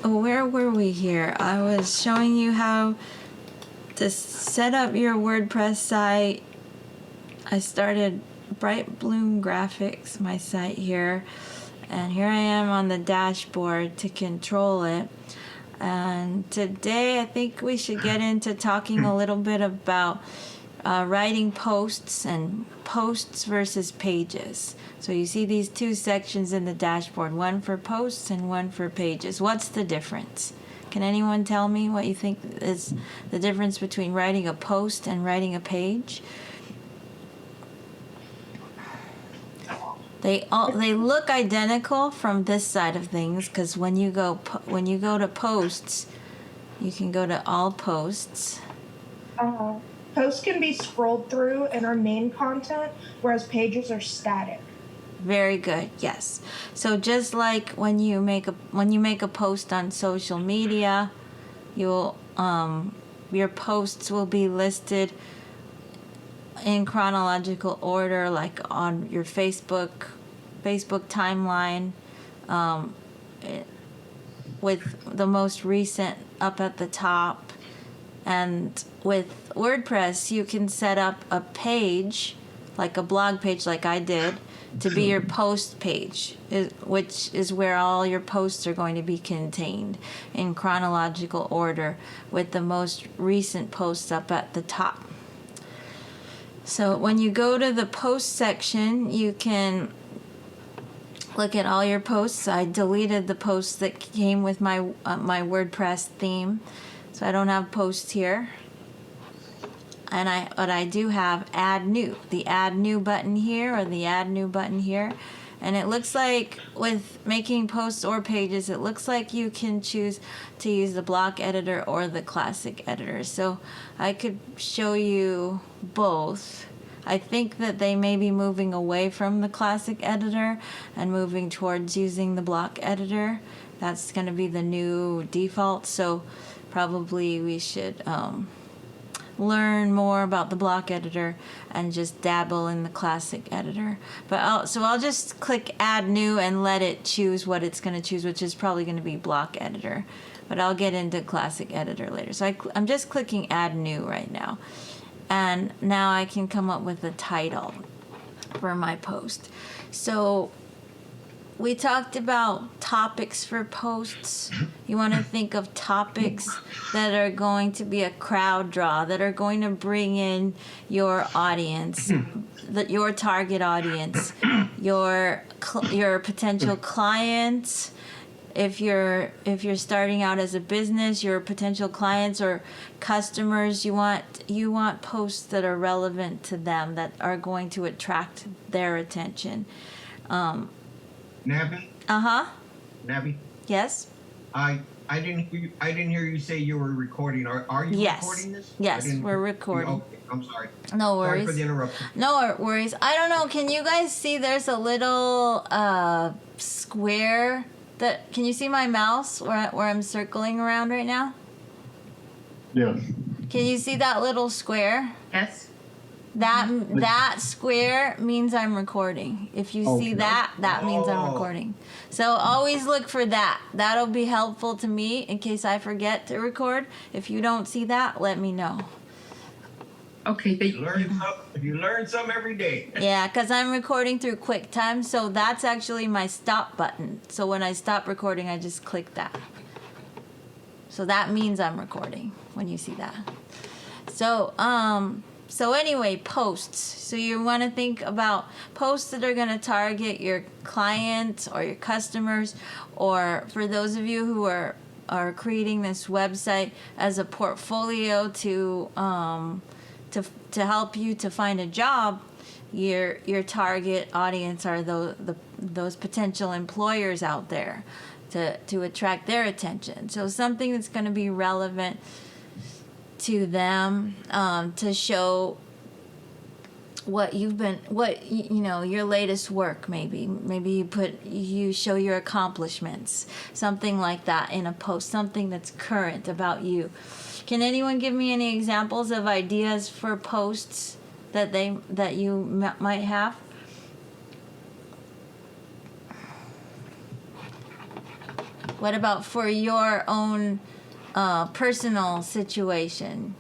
where were we here? I was showing you how to set up your WordPress site. I started Bright Bloom Graphics, my site here, and here I am on the dashboard to control it. And today I think we should get into talking a little bit about writing posts and posts versus pages. So you see these two sections in the dashboard, one for posts and one for pages. What's the difference? Can anyone tell me what you think is the difference between writing a post and writing a page? They look identical from this side of things, because when you go to posts, you can go to all posts. Posts can be scrolled through and are main content, whereas pages are static. Very good. Yes. So just like when you make a post on social media, you'll your posts will be listed in chronological order, like on your Facebook timeline, with the most recent up at the top. And with WordPress, you can set up a page, like a blog page like I did, to be your post page, which is where all your posts are going to be contained in chronological order, with the most recent posts up at the top. So when you go to the post section, you can look at all your posts. I deleted the posts that came with my WordPress theme, so I don't have posts here. But I do have add new, the add new button here, or the add new button here. And it looks like with making posts or pages, it looks like you can choose to use the block editor or the classic editor. So I could show you both. I think that they may be moving away from the classic editor and moving towards using the block editor. That's going to be the new default. So probably we should learn more about the block editor and just dabble in the classic editor. But I'll just click add new and let it choose what it's going to choose, which is probably going to be block editor. But I'll get into classic editor later. So I'm just clicking add new right now. And now I can come up with a title for my post. So we talked about topics for posts. You want to think of topics that are going to be a crowd draw, that are going to bring in your audience, your target audience, your potential clients. If you're starting out as a business, your potential clients or customers, you want posts that are relevant to them, that are going to attract their attention. Nabby? Nabby? Yes? I didn't hear you say you were recording. Are you recording this? Yes, we're recording. Okay, I'm sorry. No worries. Sorry for the interruption. No worries. I don't know. Can you guys see there's a little square that, can you see my mouse where I'm circling around right now? Yes. Can you see that little square? Yes. That square means I'm recording. If you see that means I'm recording. So always look for that. That'll be helpful to me in case I forget to record. If you don't see that, let me know. Okay, you learn some every day. Yeah, because I'm recording through QuickTime, so that's actually my stop button. So when I stop recording, I just click that. So that means I'm recording when you see that. So anyway, posts. So you want to think about posts that are going to target your clients or your customers, or for those of you who are creating this website as a portfolio to help you to find a job. Your target audience are those potential employers out there to attract their attention. So something that's going to be relevant to them, to show what your latest work. Maybe you show your accomplishments, something like that in a post, something that's current about you. Can anyone give me any examples of ideas for posts that you might have? What about for your own personal situation?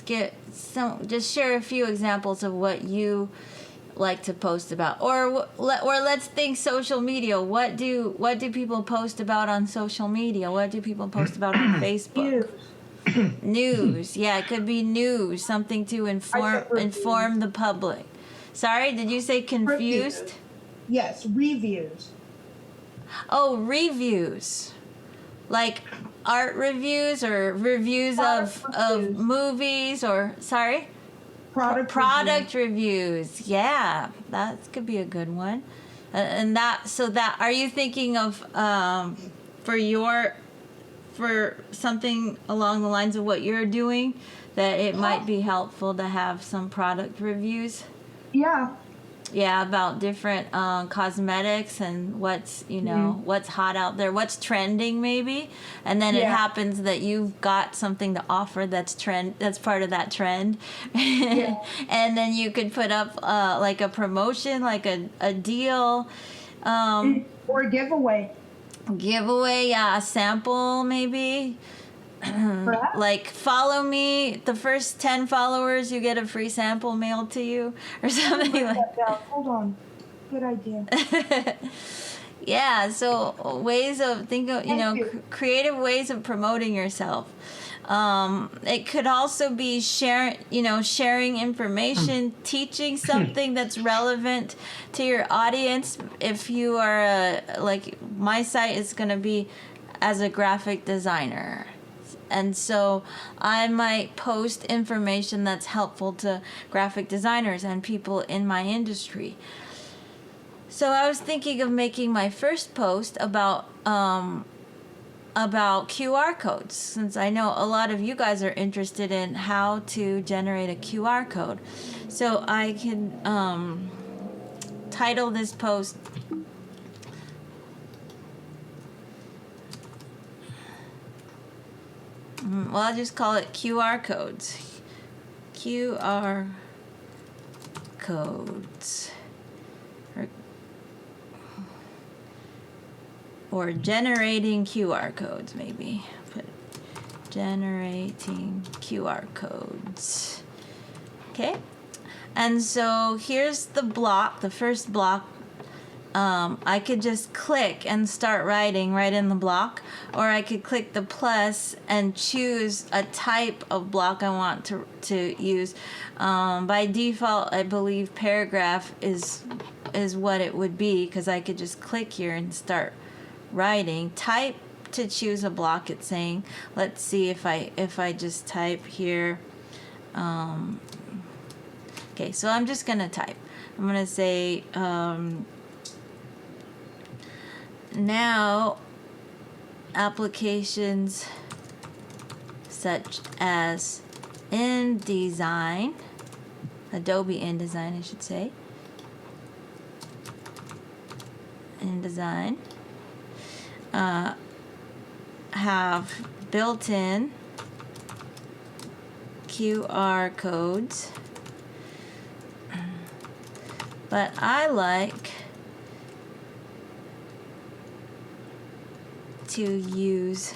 Just share a few examples of what you like to post about, or let's think social media. What do people post about on social media? What do people post about on Facebook? News. Yeah, it could be news, something to inform the public. Sorry, did you say confused? Reviews. Yes, reviews. Oh, reviews. Like art reviews or reviews of movies, or sorry? Product reviews. Yeah, that could be a good one. And are you thinking of for something along the lines of what you're doing, that it might be helpful to have some product reviews? Yeah, about different cosmetics and what's what's hot out there, what's trending maybe, and then it happens that you've got something to offer that's part of that trend, and then you could put up like a promotion, like a deal, or a giveaway. Yeah, a sample maybe. Like, follow me, the first 10 followers, you get a free sample mailed to you, or something like that. Hold on. Good idea. Yeah, so ways of creative ways of promoting yourself. It could also be sharing information, teaching something that's relevant to your audience. If you are like my site is going to be as a graphic designer. And so I might post information that's helpful to graphic designers and people in my industry. So I was thinking of making my first post about QR codes, since I know a lot of you guys are interested in how to generate a QR code. So I can title this post well, I'll just call it QR codes. QR codes. Or generating QR codes, maybe. Put generating QR codes. Okay? And so here's the block, the first block. I could just click and start writing right in the block, or I could click the plus and choose a type of block I want to use. By default, I believe paragraph is what it would be, because I could just click here and start writing. Type to choose a block, it's saying. Let's see if I just type here. Okay, so I'm just gonna type. I'm gonna say now applications such as InDesign, Adobe InDesign I should say, InDesign, have built-in QR codes, but I like to use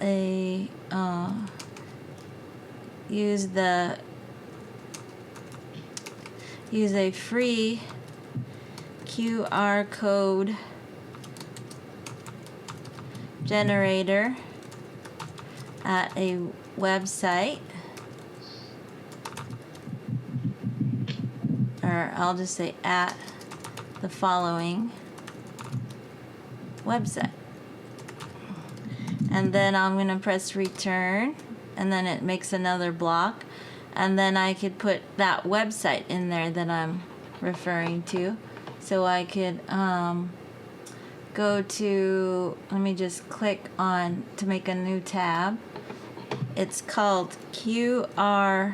a free QR code generator at a website, or I'll just say at the following website. And then I'm going to press return, and then it makes another block, and then I could put that website in there that I'm referring to. So I could go to, let me just click on to make a new tab. It's called qrstuff.com.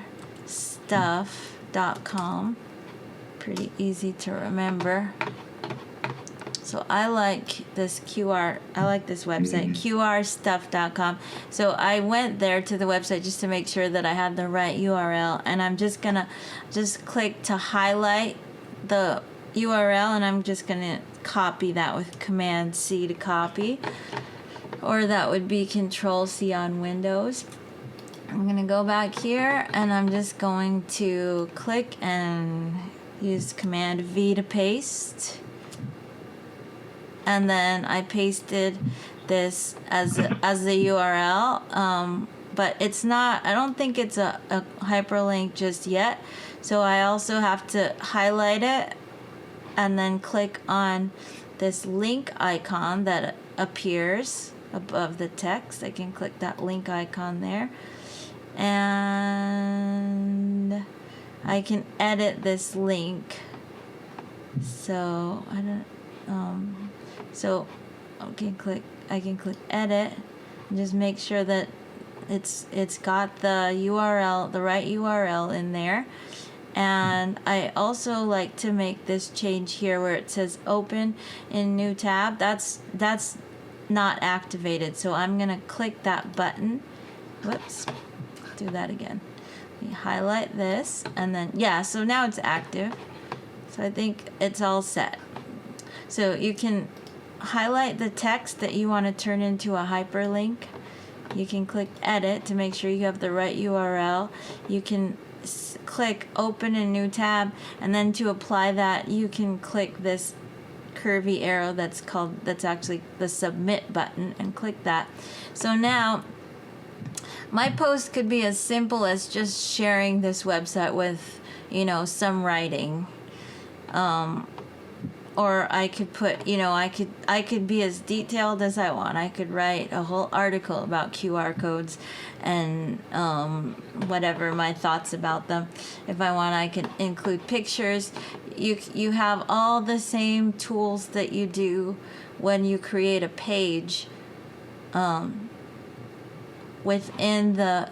Pretty easy to remember. So I like this website, qrstuff.com. So I went there to the website just to make sure that I had the right URL, and I'm just gonna click to highlight the URL, and I'm just gonna copy that with Command C to copy, or that would be Control C on Windows. I'm gonna go back here, and I'm just going to click and use Command V to paste, and then I pasted this as the URL. But it's not, I don't think it's a hyperlink just yet. So I also have to highlight it and then click on this link icon that appears above the text. I can click that link icon there. And I can edit this link. So I don't, so I can click edit and just make sure that it's got the URL, the right URL in there. And I also like to make this change here where it says open in new tab. That's not activated, so I'm gonna click that button. Whoops, do that again. Let me highlight this, and then so now it's active. So I think it's all set. So you can highlight the text that you want to turn into a hyperlink. You can click edit to make sure you have the right URL. You can click open in new tab, and then to apply that you can click this curvy arrow that's actually the submit button, and click that. So now my post could be as simple as just sharing this website with some writing, or I could put, I could be as detailed as I want. I could write a whole article about QR codes and whatever my thoughts about them. If I want, I can include pictures. You have all the same tools that you do when you create a page within the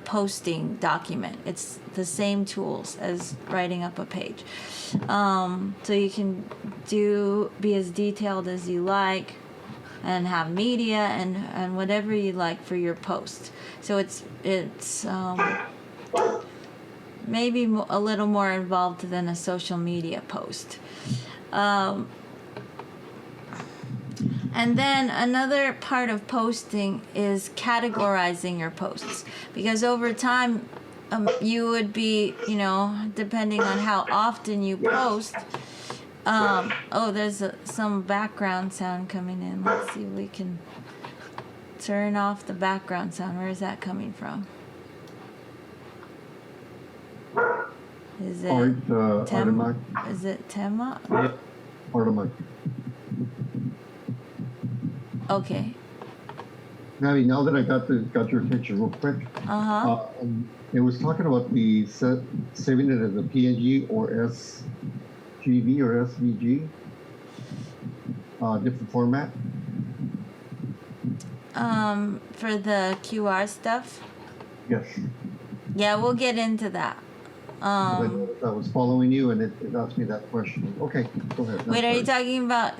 posting document. It's the same tools as writing up a page. So you can be as detailed as you like, and have media and whatever you like for your post. So it's maybe a little more involved than a social media post. And then another part of posting is categorizing your posts, because over time you would be, depending on how often you post. There's some background sound coming in. Let's see if we can turn off the background sound. Where is that coming from? Is it Artemak. Is it Tema? Yeah, Artemak. Okay. Navi, now that I got your picture real quick, it was talking about the saving it as a PNG or SGV or SVG, different format. For the QR stuff. Yes. Yeah, we'll get into that. I was following you, and it asked me that question. Okay, go ahead. Wait, are you talking about?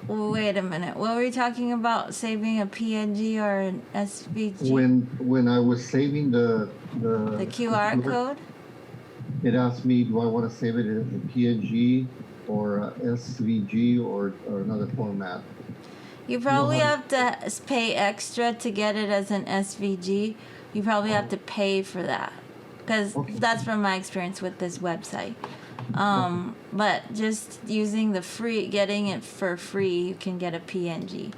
Wait a minute. What were you talking about? Saving a PNG or an SVG? When I was saving the QR code, it asked me, do I want to save it as a PNG or a SVG or another format? you probably have to pay extra to get it as an SVG. You probably have to pay for that, because that's from my experience with this website. But just using getting it for free, you can get a PNG.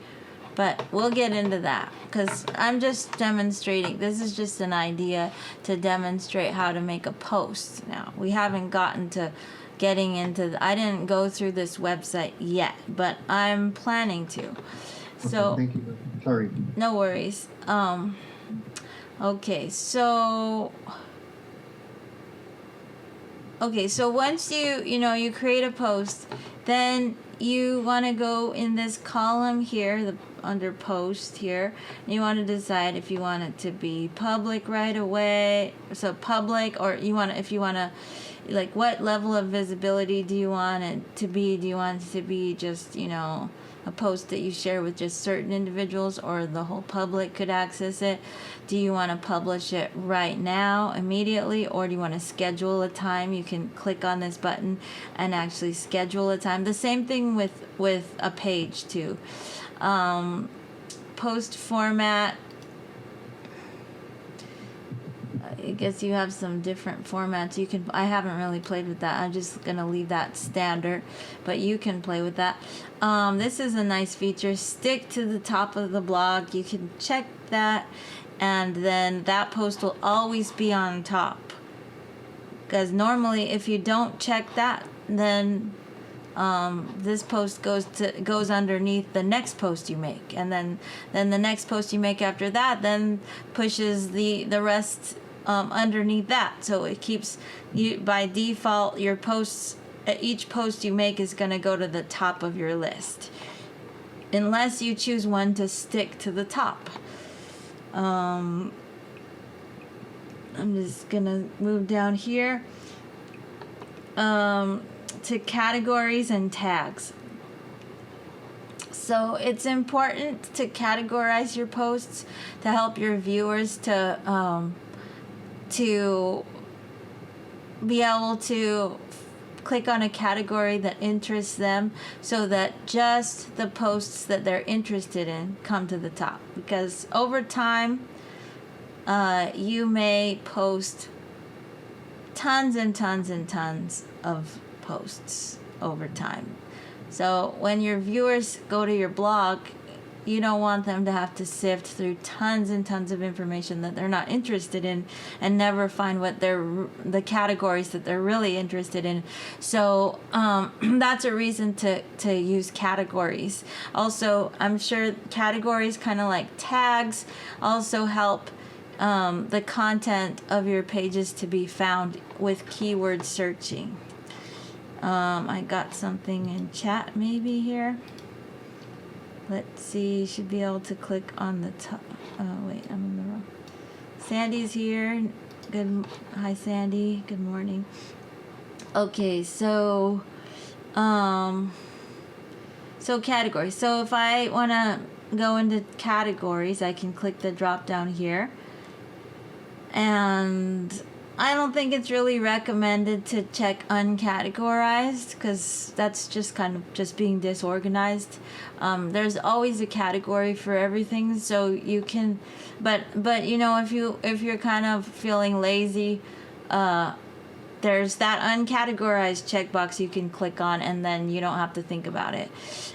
But we'll get into that, because I'm just demonstrating. This is just an idea to demonstrate how to make a post. Now, we haven't gotten to getting into I didn't go through this website yet, but I'm planning to. So thank you. Sorry. no worries. Okay, so once you create a post, then you want to go in this column here, under post here, and you want to decide if you want it to be public right away, so public, or if you want to, like, what level of visibility do you want it to be? Do you want it to be just, a post that you share with just certain individuals or the whole public could access it? Do you want to publish it right now, immediately, or do you want to schedule a time? You can click on this button and actually schedule a time. The same thing with a page too. Post format, I guess you have some different formats. You can. I haven't really played with that. I'm just gonna leave that standard, but you can play with that. This is a nice feature. Stick to the top of the blog. You can check that, and then that post will always be on top. Because normally, if you don't check that, then this post goes underneath the next post you make, and then the next post you make after that then pushes the rest underneath that. So it keeps you, by default, your posts, each post you make is going to go to the top of your list, unless you choose one to stick to the top. I'm just gonna move down here to categories and tags. So it's important to categorize your posts to help your viewers to be able to click on a category that interests them, so that just the posts that they're interested in come to the top. Because over time, you may post tons and tons and tons of posts over time. So when your viewers go to your blog, you don't want them to have to sift through tons and tons of information that they're not interested in and never find what the categories that they're really interested in. So that's a reason to use categories. Also, I'm sure categories, kind of like tags, also help the content of your pages to be found with keyword searching. I got something in chat maybe here. Let's see, you should be able to click on the top. Oh, wait, I'm in the wrong. Sandy's here. Hi, Sandy. Good morning. Okay, so categories. So if I want to go into categories, I can click the drop down here. And I don't think it's really recommended to check uncategorized, because that's just kind of just being disorganized. There's always a category for everything, so you can, but you know, if you're kind of feeling lazy, there's that uncategorized checkbox you can click on, and then you don't have to think about it.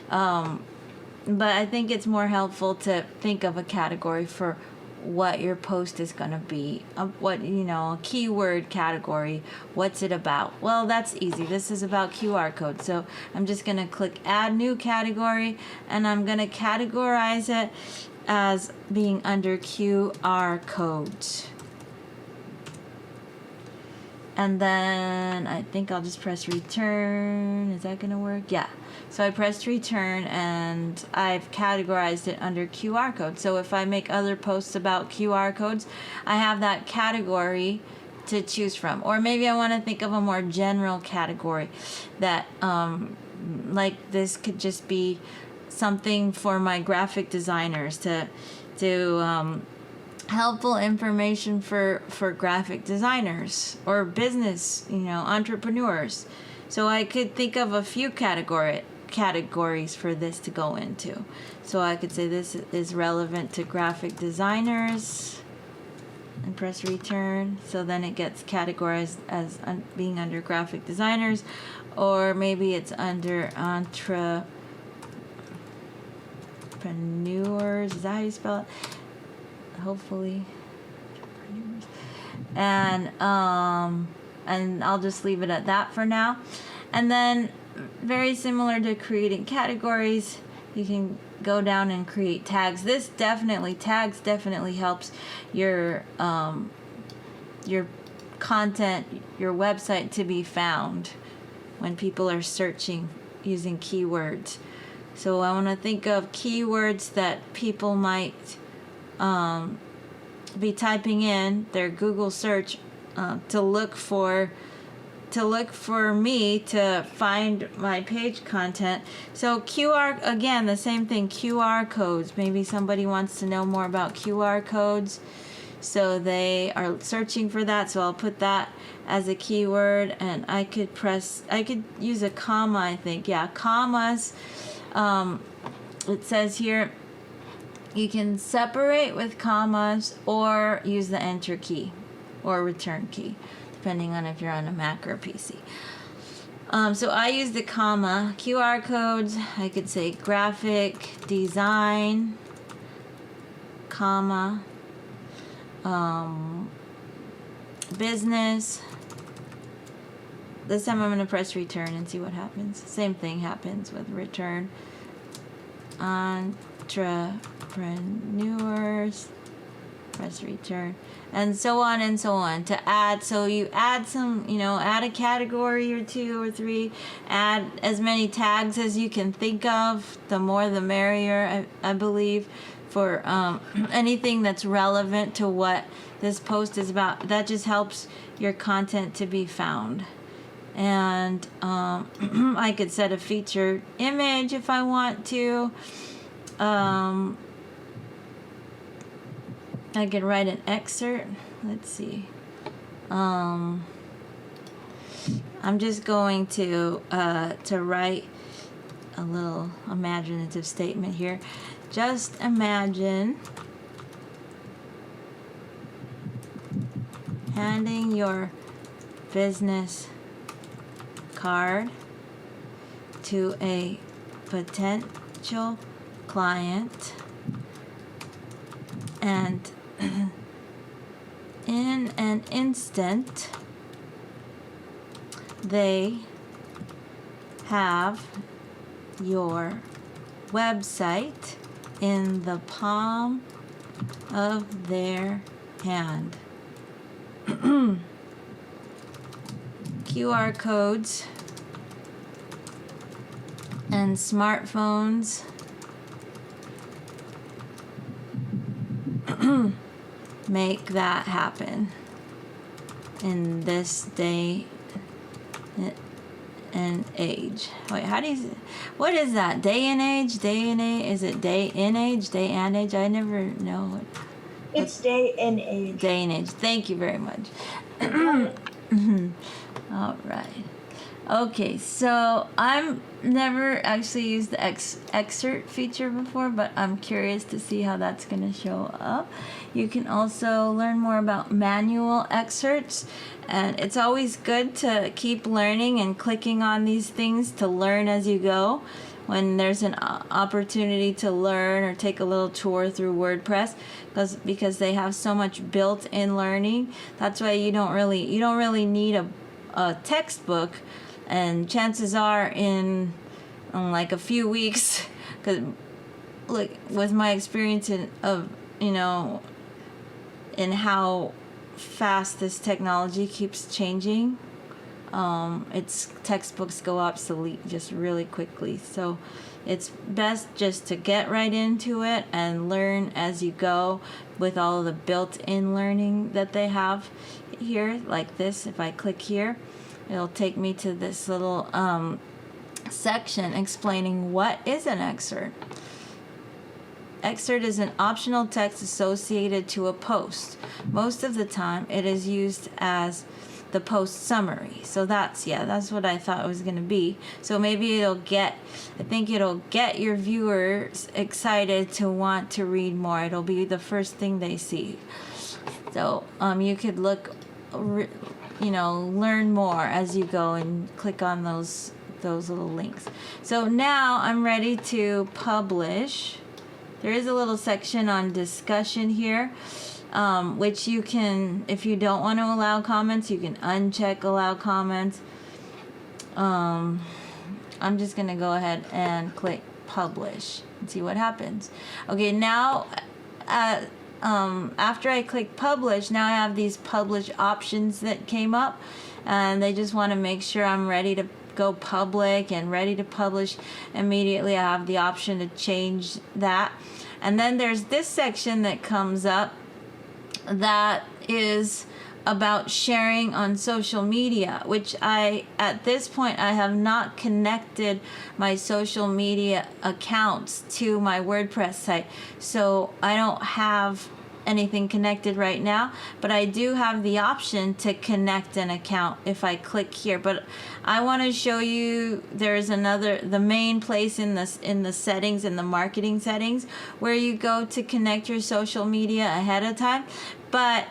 But I think it's more helpful to think of a category for what your post is going to be, what, you know, a keyword category. What's it about? Well, that's easy. This is about QR codes. So I'm just going to click add new category, and I'm going to categorize it as being under QR codes. And then I think I'll just press return. Is that going to work? Yeah. So I pressed return, and I've categorized it under QR codes. So if I make other posts about QR codes, I have that category to choose from. Or maybe I want to think of a more general category that, like this could just be something for my graphic designers to helpful information for graphic designers or business, you know, entrepreneurs. So I could think of a few categories for this to go into. So I could say this is relevant to graphic designers and press return. So then it gets categorized as being under graphic designers, or maybe it's under entrepreneurs. Is that how you spell it? Hopefully. And I'll just leave it at that for now. And then, very similar to creating categories, you can go down and create tags. Tags definitely helps your content, your website to be found when people are searching using keywords. So I want to think of keywords that people might be typing in their Google search to look for to look for me to find my page content. So QR, again, the same thing, QR codes. Maybe somebody wants to know more about QR codes, so they are searching for that. So I'll put that as a keyword, and I could use a comma, I think. Yeah, commas. It says here, you can separate with commas or use the enter key or return key, depending on if you're on a Mac or a PC. So I use the comma. QR codes, I could say graphic design, comma, business. This time I'm going to press return and see what happens. Same thing happens with return. Entrepreneurs, press return, and so on and so on. To add, so you add some, add a category or 2 or 3, add as many tags as you can think of. The more the merrier, I believe, for anything that's relevant to what this post is about. That just helps your content to be found. And I could set a featured image if I want to. I could write an excerpt. Let's see. I'm just going to write a little imaginative statement here. Just imagine handing your business card to a potential client, and in an instant they have your website in the palm of their hand. QR codes and smartphones make that happen in this day and age. Wait, what is that? Day and age? Is it day in age? Day and age? I never know. It's day and age. Day and age. Thank you very much. All right. Okay, so I've never actually used the excerpt feature before, but I'm curious to see how that's going to show up. You can also learn more about manual excerpts, and it's always good to keep learning and clicking on these things to learn as you go. When there's an opportunity to learn or take a little tour through WordPress, because they have so much built-in learning. That's why you don't really need a textbook. And chances are in like a few weeks, because like with my experience in how fast this technology keeps changing, its textbooks go obsolete just really quickly. So it's best just to get right into it and learn as you go with all the built-in learning that they have here. Like this, if I click here, it'll take me to this little section explaining what is an excerpt. Excerpt is an optional text associated to a post. Most of the time, it is used as the post summary. So that's what I thought it was going to be. So maybe it'll get your viewers excited to want to read more. It'll be the first thing they see. So you could learn more as you go and click on those little links. So now I'm ready to publish. There is a little section on discussion here, which you can, if you don't want to allow comments, you can uncheck allow comments. I'm just going to go ahead and click publish and see what happens. Okay, now after I click publish, now I have these publish options that came up, and they just want to make sure I'm ready to go public and ready to publish immediately. I have the option to change that. And then there's this section that comes up that is about sharing on social media, which at this point, I have not connected my social media accounts to my WordPress site. So I don't have anything connected right now, but I do have the option to connect an account if I click here. But I want to show you, there's the main place in the settings, in the marketing settings, where you go to connect your social media ahead of time. But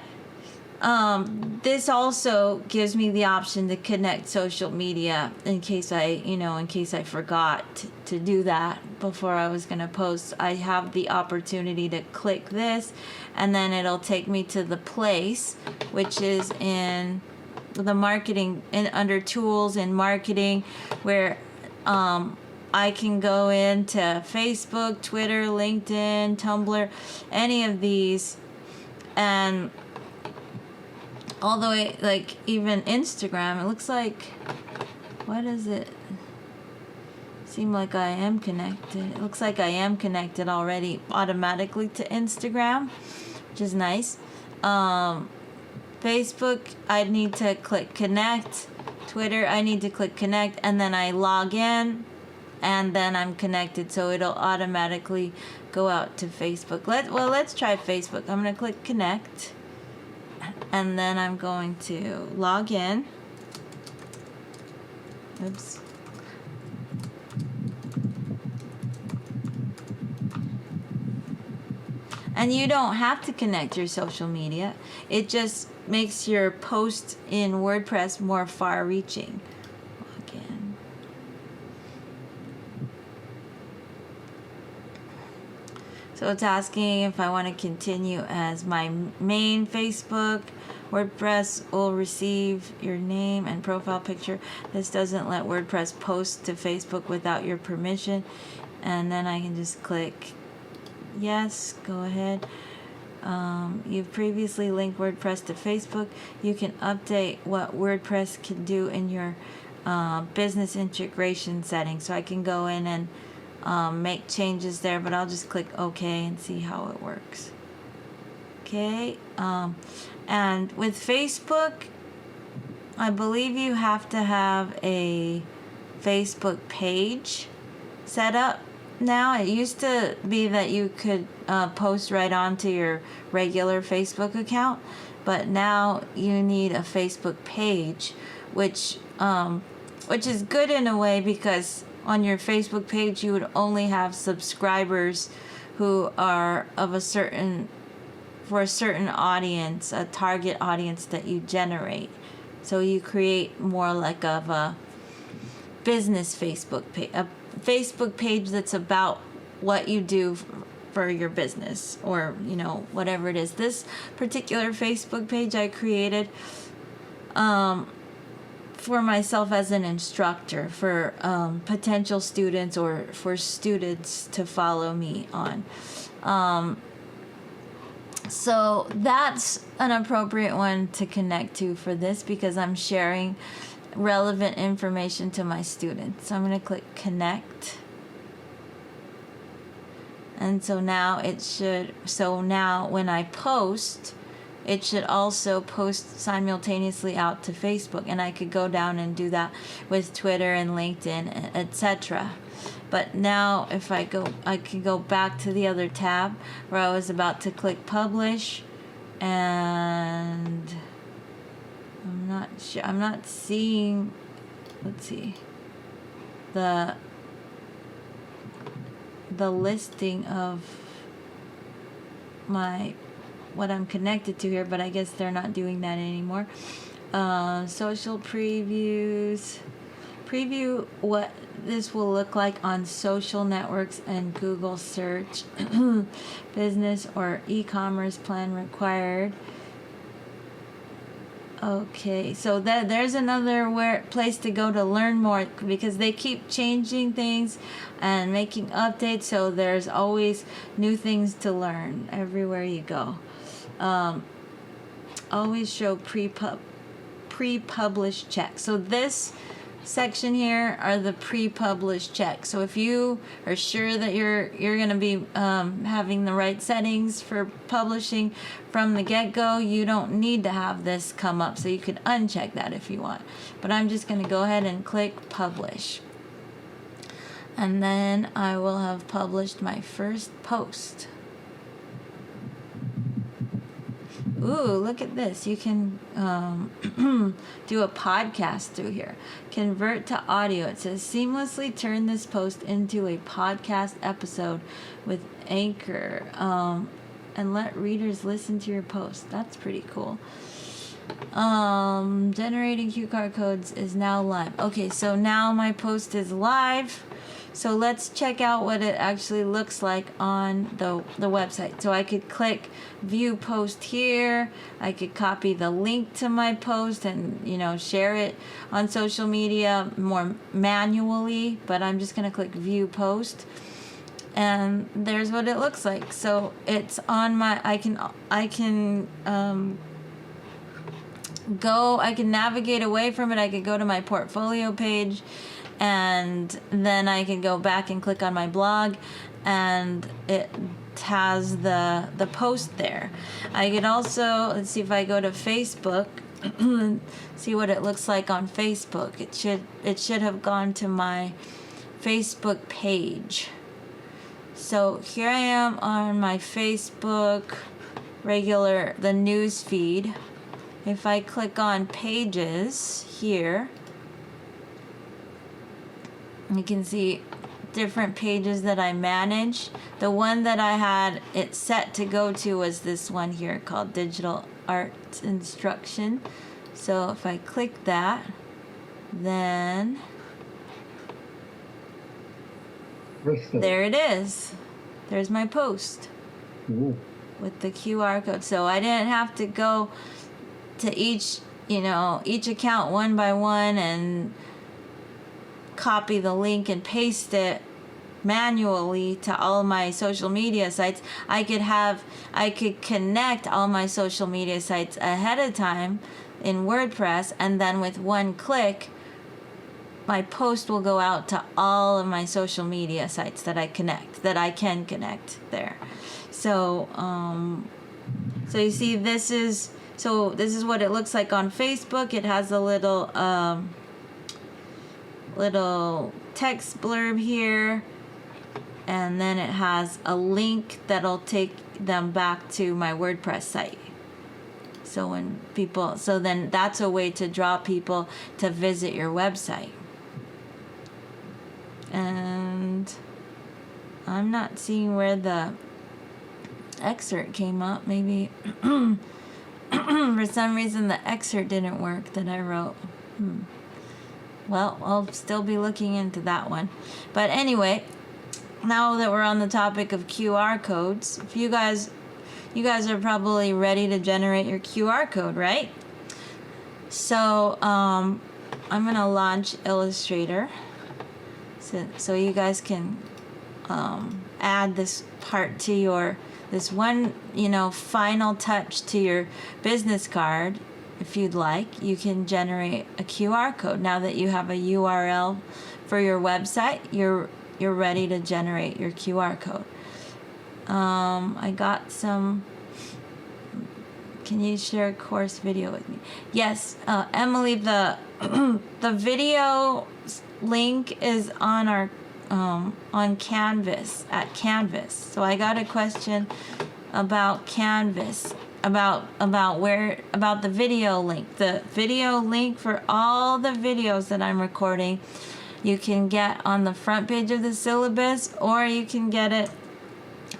this also gives me the option to connect social media in case I forgot to do that before I was going to post. I have the opportunity to click this, and then it'll take me to the place, which is in the marketing, under tools and marketing, where I can go into Facebook, Twitter, LinkedIn, Tumblr, any of these, and all the way, like even Instagram. It looks like, what is it? Seem like I am connected. It looks like I am connected already automatically to Instagram, which is nice. Facebook, I need to click connect. Twitter, I need to click connect, and then I log in, and then I'm connected, so it'll automatically go out to Facebook. Let's try Facebook. I'm gonna click connect, and then I'm going to log in. Oops. And you don't have to connect your social media. It just makes your post in WordPress more far-reaching. Log in. So it's asking if I want to continue as my main Facebook. WordPress will receive your name and profile picture. This doesn't let WordPress post to Facebook without your permission. And then I can just click yes, go ahead. You've previously linked WordPress to Facebook. You can update what WordPress can do in your business integration settings. So I can go in and make changes there, but I'll just click OK and see how it works. Okay. And with Facebook, I believe you have to have a Facebook page set up. Now, it used to be that you could post right onto your regular Facebook account, but now you need a Facebook page, which is good in a way, because on your Facebook page you would only have subscribers who are of for a certain audience, a target audience that you generate. So you create more like of a business Facebook page, a Facebook page that's about what you do for your business, or whatever it is. This particular Facebook page I created for myself as an instructor, for potential students, or for students to follow me on. So that's an appropriate one to connect to for this, because I'm sharing relevant information to my students. So I'm going to click connect. And so now when I post, it should also post simultaneously out to Facebook, and I could go down and do that with Twitter and LinkedIn, etc. But now if I can go back to the other tab where I was about to click publish, and I'm not seeing, let's see, the listing of what I'm connected to here, but I guess they're not doing that anymore. Social previews. Preview what this will look like on social networks and Google search. Business or e-commerce plan required. Okay, so there's another place to go to learn more, because they keep changing things and making updates, so there's always new things to learn everywhere you go. Always show pre-published check. So this section here are the pre-published checks. So if you are sure that you're going to be having the right settings for publishing from the get-go, you don't need to have this come up. So you could uncheck that if you want. But I'm just going to go ahead and click publish. And then I will have published my first post. Ooh, look at this. You can do a podcast through here. Convert to audio. It says seamlessly turn this post into a podcast episode with Anchor and let readers listen to your post. That's pretty cool. Generating QR codes is now live. Okay, so now my post is live. So let's check out what it actually looks like on the website. So I could click view post here. I could copy the link to my post and, share it on social media more manually, but I'm just going to click view post. And there's what it looks like. So it's on my, I can navigate away from it. I could go to my portfolio page, and then I can go back and click on my blog, and it has the post there. I could also, let's see if I go to Facebook, see what it looks like on Facebook. It should have gone to my Facebook page. So here I am on my Facebook the news feed. If I click on pages here, you can see different pages that I manage. The one that I had it set to go to was this one here called Digital Art Instruction. So if I click that, then there it is. There's my post. Ooh. With the QR code. So I didn't have to go to each account one by one and copy the link and paste it manually to all my social media sites. I could connect all my social media sites ahead of time in WordPress, and then with one click my post will go out to all of my social media sites that I can connect there. So so you see this is what it looks like on Facebook. It has a little text blurb here, and then it has a link that'll take them back to my WordPress site. So then that's a way to draw people to visit your website. And I'm not seeing where the excerpt came up. Maybe for some reason the excerpt didn't work that I wrote. Well, I'll still be looking into that one. But anyway, now that we're on the topic of QR codes, if you guys are probably ready to generate your QR code, right? So I'm gonna launch Illustrator, so you guys can add this part to this one final touch to your business card. If you'd like, you can generate a QR code. Now that you have a URL for your website, you're ready to generate your QR code. I got some. Can you share a course video with me? Yes, Emily. The video link is on our on Canvas at Canvas. So I got a question about Canvas. About the video link. The video link for all the videos that I'm recording, you can get on the front page of the syllabus, or you can get it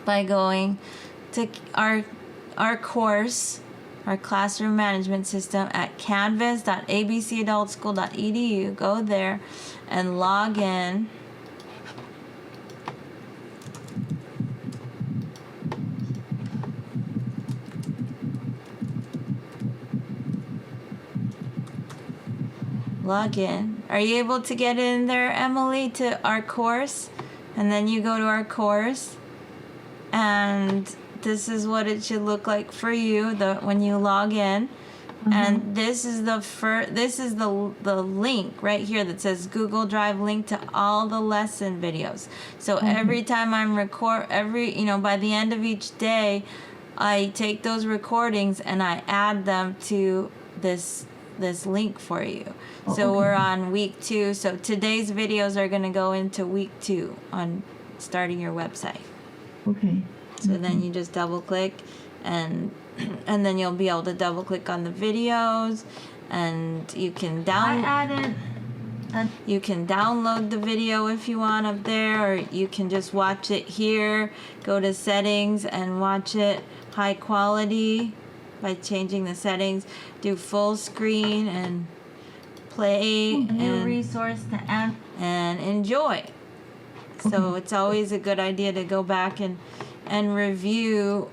by going to our course, our classroom management system at canvas.abcadultschool.edu. Go there and log in. Log in. Are you able to get in there, Emily, to our course? And then you go to our course, and this is what it should look like for you when you log in. And this is the link right here that says Google Drive link to all the lesson videos. So every time I'm by the end of each day, I take those recordings and I add them to this link for you. So we're on week 2. So today's videos are going to go into week 2 on starting your website. Okay. So then you just double click and then you'll be able to double click on the videos, and you can you can download the video if you want up there, or you can just watch it here. Go to settings and watch it high quality by changing the settings. Do full screen and play and resource to add. and enjoy. So it's always a good idea to go back and review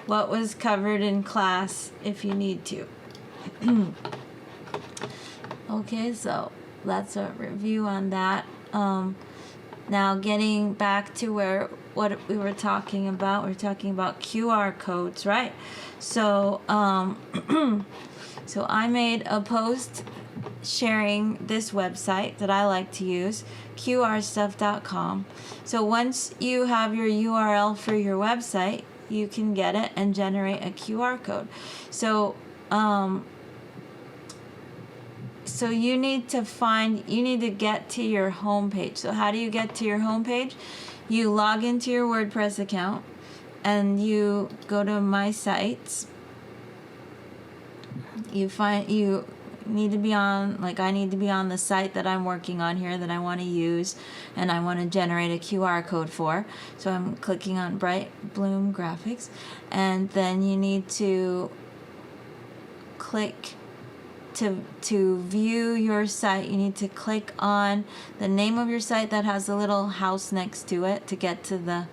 what was covered in class if you need to. Okay, so that's a review on that. Now getting back to what we were talking about. We're talking about QR codes, right? So so I made a post sharing this website that I like to use, qrstuff.com. So once you have your URL for your website, you can get it and generate a QR code. So so you need to get to your home page. So how do you get to your home page? You log into your WordPress account and you go to My Sites. You need to be on, like I need to be on the site that I'm working on here that I want to use and I want to generate a QR code for. So I'm clicking on Bright Bloom Graphics, and then you need to click to view your site. You need to click on the name of your site that has a little house next to it to get to the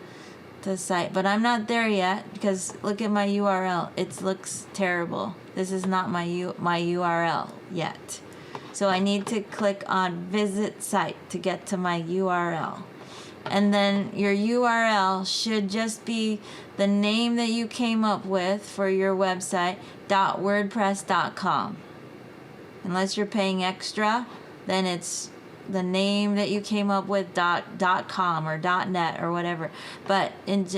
site. But I'm not there yet because look at my URL. It looks terrible. This is not my URL yet. So I need to click on visit site to get to my URL. And then your URL should just be the name that you came up with for your website, .wordpress.com. Unless you're paying extra, then it's the name that you came up with .com or .net or whatever. But in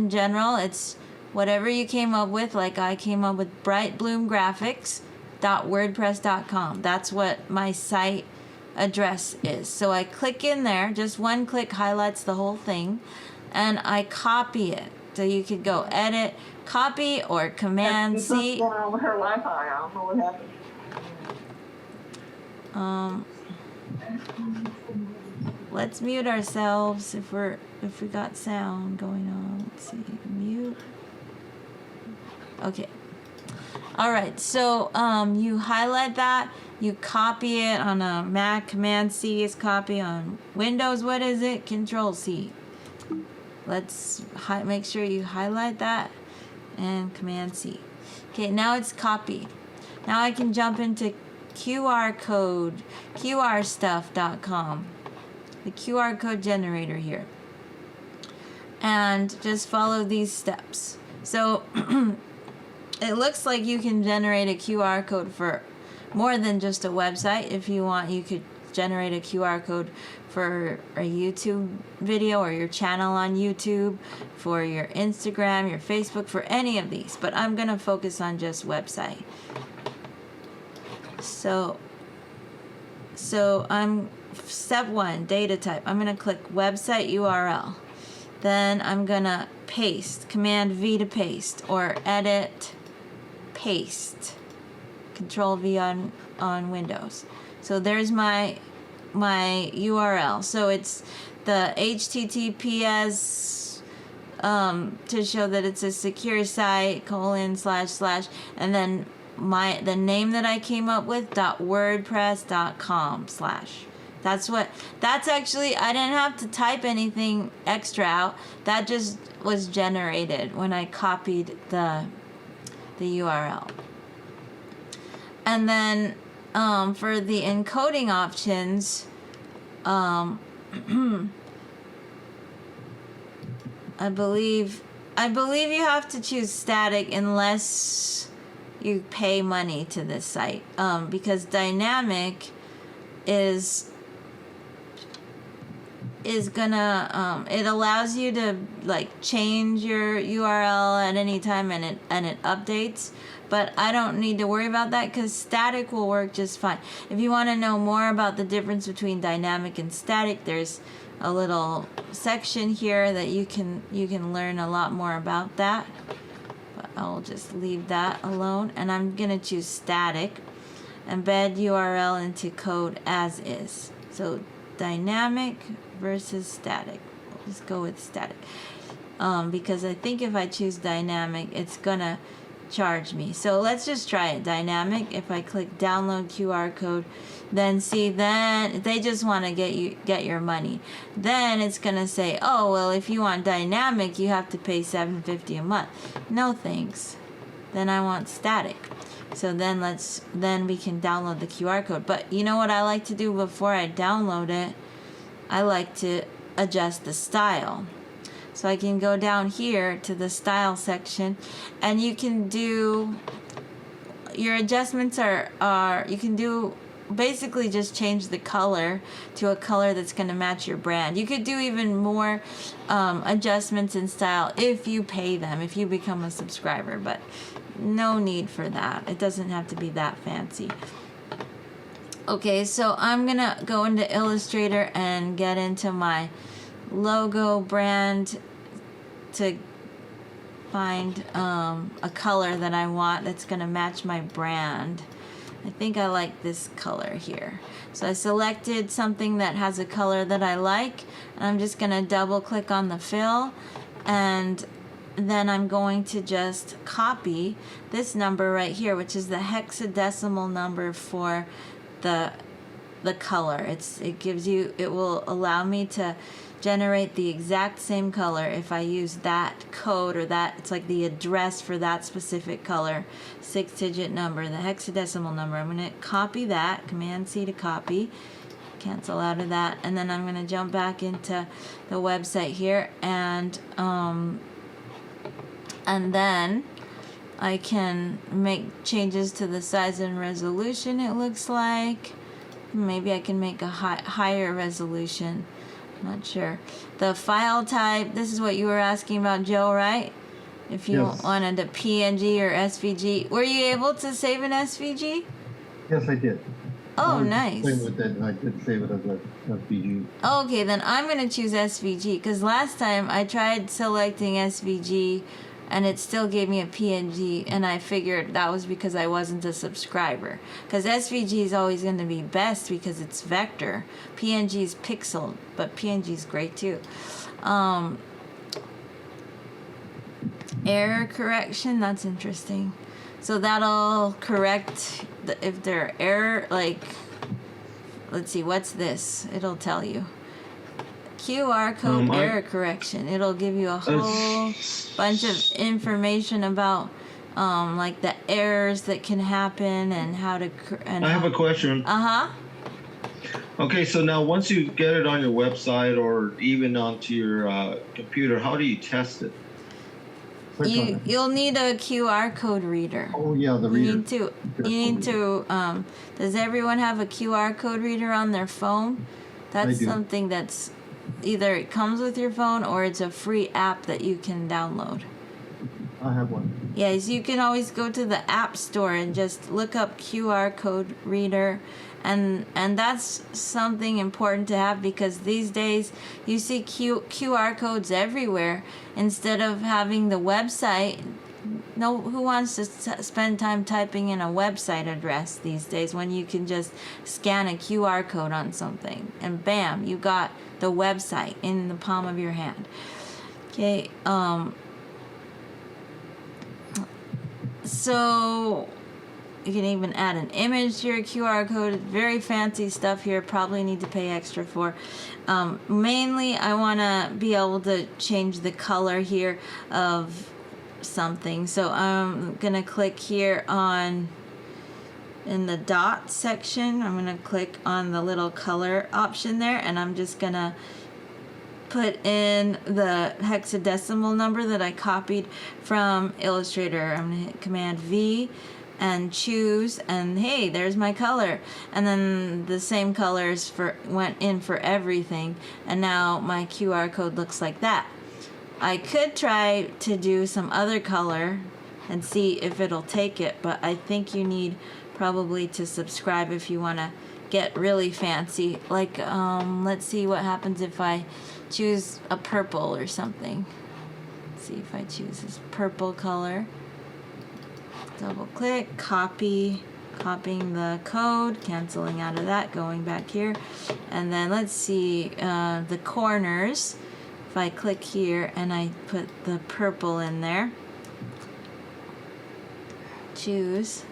general, it's whatever you came up with. Like I came up with Bright Bloom Graphics .wordpress.com. That's what my site address is. So I click in there. Just one click highlights the whole thing, and I copy it. So you could go edit, copy, or Command C. What's going on with her Wi-Fi? I don't know what happened. Let's mute ourselves if we got sound going on. Let's see, mute. Okay. All right. So you highlight that, you copy it on a Mac. Command C is copy. On Windows, what is it? Control C. Let's make sure you highlight that and Command C. Okay. Now it's copied. Now I can jump into qrstuff.com, the QR code generator here, and just follow these steps. So it looks like you can generate a QR code for more than just a website. If you want, you could generate a QR code for a YouTube video or your channel on YouTube, for your Instagram, your Facebook, for any of these. But I'm going to focus on just website. So I'm step 1, data type. I'm going to click website URL. Then I'm going to paste, Command V to paste, or edit, paste, Control V on Windows. So there's my URL. So it's the HTTPS to show that it's a secure site, / and then the name that I came up with, .wordpress.com / That's actually, I didn't have to type anything extra out. That just was generated when I copied the URL. And then for the encoding options, I believe you have to choose static unless you pay money to this site, because dynamic is gonna it allows you to like change your URL at any time, and it updates. But I don't need to worry about that because static will work just fine. If you want to know more about the difference between dynamic and static, there's a little section here that you can learn a lot more about that. But I'll just leave that alone, and I'm gonna choose static. Embed URL into code as is. So dynamic versus static. We'll just go with static. Because I think if I choose dynamic, it's gonna charge me. So let's just try it. Dynamic. If I click download QR code, then they just want to get your money. Then it's gonna say, oh well, if you want dynamic, you have to pay $7.50 a month. No thanks. Then I want static. So then we can download the QR code. But you know what I like to do before I download it? I like to adjust the style. So I can go down here to the style section, and you can do your adjustments are you can do basically just change the color to a color that's going to match your brand. You could do even more adjustments in style if you pay them, if you become a subscriber, but no need for that. It doesn't have to be that fancy. Okay, so I'm gonna go into Illustrator and get into my logo brand to find a color that I want that's gonna match my brand. I think I like this color here. So I selected something that has a color that I like, and I'm just gonna double click on the fill, and then I'm going to just copy this number right here, which is the hexadecimal number for the color. It will allow me to generate the exact same color if I use that code, or that it's like the address for that specific color, 6-digit number, the hexadecimal number. I'm going to copy that, Command C to copy, cancel out of that, and then I'm going to jump back into the website here, and then I can make changes to the size and resolution. It looks like maybe I can make a higher resolution. Not sure. The file type, this is what you were asking about, Joe, right? If you Yes. wanted a PNG or SVG. Were you able to save an SVG? Yes, I did. Oh, I was nice. playing with it, and I did save it as a FBG. Okay, then I'm going to choose SVG, because last time I tried selecting SVG and it still gave me a PNG, and I figured that was because I wasn't a subscriber. Because SVG is always going to be best because it's vector. PNG is pixel, but PNG is great too. Error correction, that's interesting. So that'll correct if there are error, like, let's see, what's this? It'll tell you. QR code error correction. It'll give you a whole bunch of information about like the errors that can happen and how to. I have a question. Okay, so now once you get it on your website or even onto your computer, how do you test it? You'll need a QR code reader. Oh yeah, the reader. You need to. Does everyone have a QR code reader on their phone? That's something that's either it comes with your phone or it's a free app that you can download. I have one. Yes, you can always go to the App Store and just look up QR code reader, and that's something important to have, because these days you see QR codes everywhere instead of having the website. Who wants to spend time typing in a website address these days when you can just scan a QR code on something and bam, you got the website in the palm of your hand. Okay, so you can even add an image to your QR code. Very fancy stuff here, probably need to pay extra for. Mainly I want to be able to change the color here of something, so I'm gonna click here in the dot section. I'm gonna click on the little color option there, and I'm just gonna put in the hexadecimal number that I copied from Illustrator. I'm gonna hit Command V, and choose, and hey, there's my color. And then the same colors went in for everything, and now my QR code looks like that. I could try to do some other color and see if it'll take it, but I think you need probably to subscribe if you want to get really fancy. Like, let's see what happens if I choose a purple or something. Let's see if I choose this purple color. Double click, copying the code, canceling out of that, going back here. And then let's see the corners. If I click here and I put the purple in there, choose.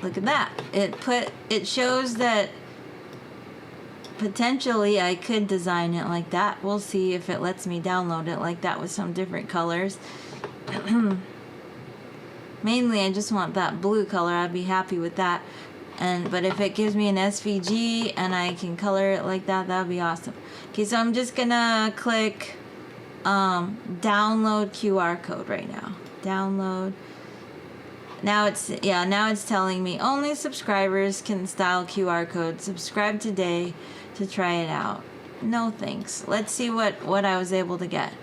Look at that. It shows that potentially I could design it like that. We'll see if it lets me download it like that with some different colors. Mainly I just want that blue color. I'd be happy with that. But if it gives me an SVG and I can color it like that, that would be awesome. Okay, so I'm just gonna click download QR code right now. Download. Now it's telling me only subscribers can style QR code. Subscribe today to try it out. No thanks. Let's see what I was able to get.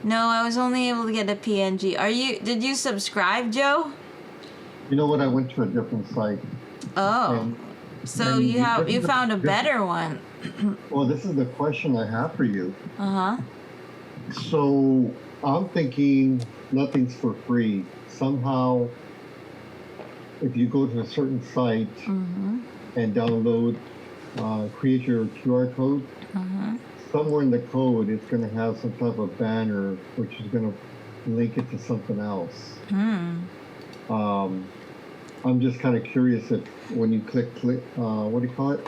No, I was only able to get a PNG. Did you subscribe, Joe? You know what? I went to a different site. Oh, so you found a better one. Well, this is the question I have for you. Uh-huh. So I'm thinking nothing's for free. Somehow, if you go to a certain site and download, create your QR code, somewhere in the code it's going to have some type of banner which is going to link it to something else. I'm just kind of curious if when you click what do you call it,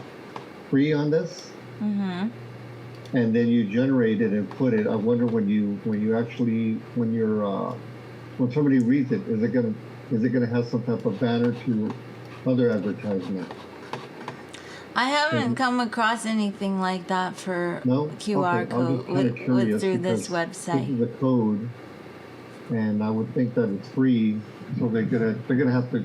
free on this, and then you generate it and put it. I wonder when somebody reads it, is it gonna have some type of banner to other advertisement? I haven't come across anything like that for No? QR Okay, code I'm just kind of curious through this because website. This is the code, and I would think that it's free, so they're gonna have to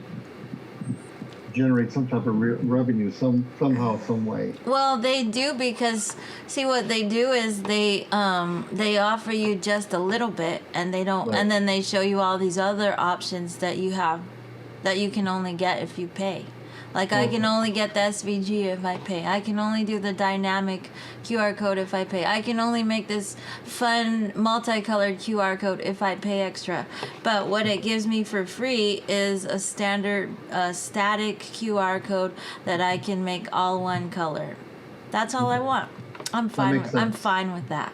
generate some type of revenue somehow, some way. Well, they do, because see what they do is they offer you just a little bit, and they don't, Right. and then they show you all these other options that you have that you can only get if you pay. Like, I can only get the SVG if I pay. I can only do the dynamic QR code if I pay. I can only make this fun multicolored QR code if I pay extra. But what it gives me for free is a standard static QR code that I can make all one color. That's all I want. I'm fine with that.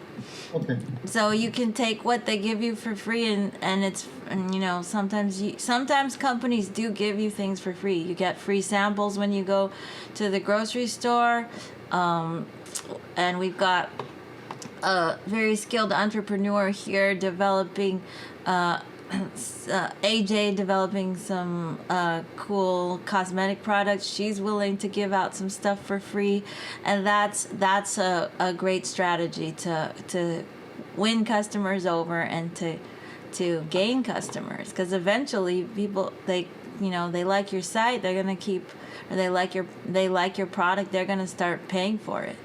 Okay. So you can take what they give you for free, and you know, sometimes companies do give you things for free. You get free samples when you go to the grocery store, and we've got a very skilled entrepreneur here developing AJ developing some cool cosmetic products. She's willing to give out some stuff for free, and that's a great strategy to win customers over and to gain customers, because eventually people they like your site, they're gonna keep, or they like your product, they're gonna start paying for it.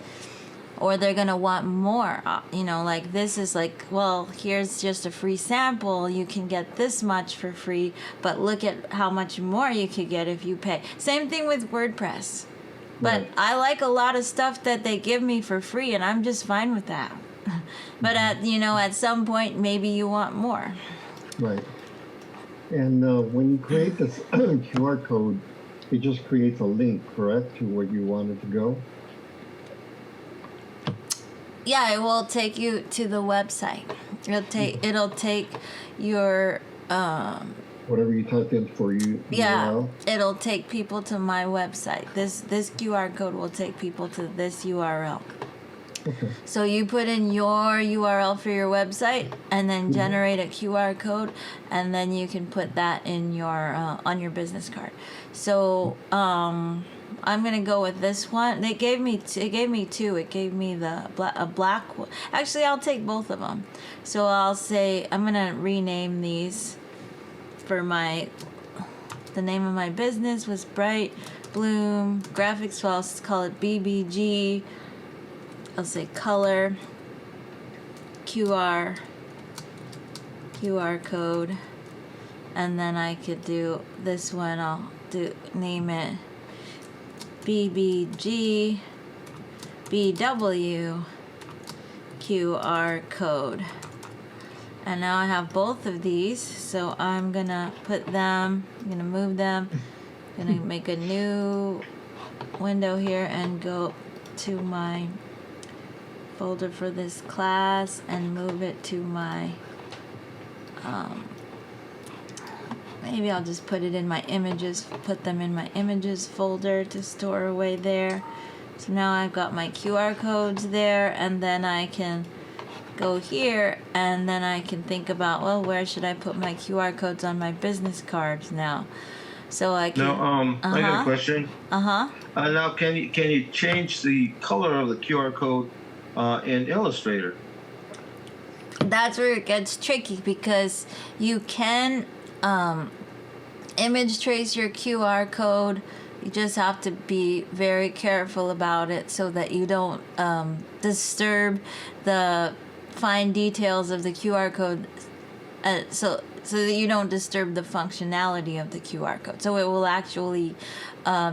Or they're going to want more, like this is like, well, here's just a free sample. You can get this much for free, but look at how much more you could get if you pay. Same thing with WordPress. But Right. I like a lot of stuff that they give me for free, and I'm just fine with that. But at some point, maybe you want more. Right. And when you create this QR code, it just creates a link, correct, to where you want it to go? Yeah, it will take you to the website. It'll take your Whatever you type in for you. yeah, URL. it'll take people to my website. This QR code will take people to this URL. Okay. So you put in your URL for your website, and then generate a QR code, and then you can put that in your on your business card. So I'm gonna go with this one. It gave me two. It gave me a black one. Actually, I'll take both of them. So I'll say I'm gonna rename these for my if the name of my business was Bright Bloom Graphics, well, I'll call it BBG. I'll say color, QR code, and then I could do this one. I'll name it BBG BW QR code. And now I have both of these, so I'm gonna put them, I'm gonna move them, gonna make a new window here and go to my folder for this class and move it to my, maybe I'll just put it in my images, put them in my images folder to store away there. So now I've got my QR codes there, and then I can go here and then I can think about, well, where should I put my QR codes on my business cards now? So I can. Now, I got a question. Now, can you change the color of the QR code in Illustrator? That's where it gets tricky, because you can image trace your QR code. You just have to be very careful about it so that you don't disturb the fine details of the QR code, so that you don't disturb the functionality of the QR code. So it will actually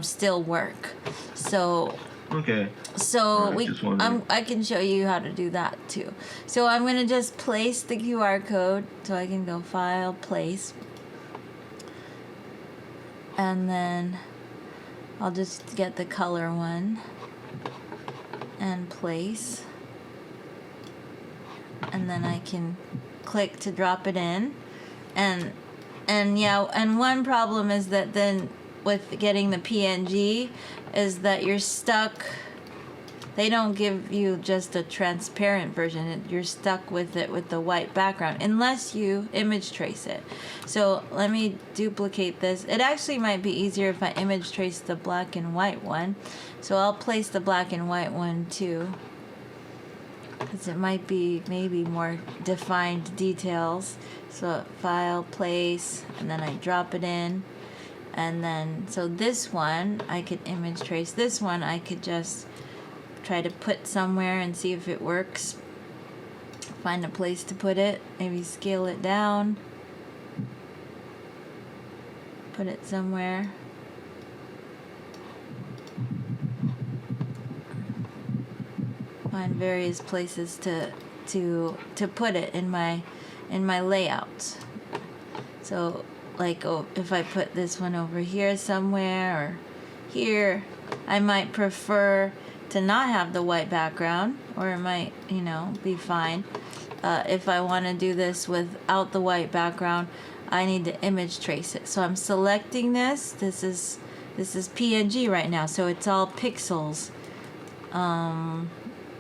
still work. So Okay. so just wondering. I can show you how to do that too. So I'm gonna just place the QR code. So I can go File, Place, and then I'll just get the color one and place. And then I can click to drop it in. And yeah, and one problem is that then with getting the PNG is that you're stuck. They don't give you just a transparent version. You're stuck with it with the white background unless you image trace it. So let me duplicate this. It actually might be easier if I image trace the black and white one. So I'll place the black and white one too, because it might be maybe more defined details. So File, Place, and then I drop it in. And then, so this one, I could image trace. This one, I could just try to put somewhere and see if it works. Find a place to put it. Maybe scale it down. Put it somewhere. Find various places to put it in my layout. So like, oh, if I put this one over here somewhere or here, I might prefer to not have the white background, or it might, be fine. If I want to do this without the white background, I need to image trace it. So I'm selecting this. This is PNG right now, so it's all pixels.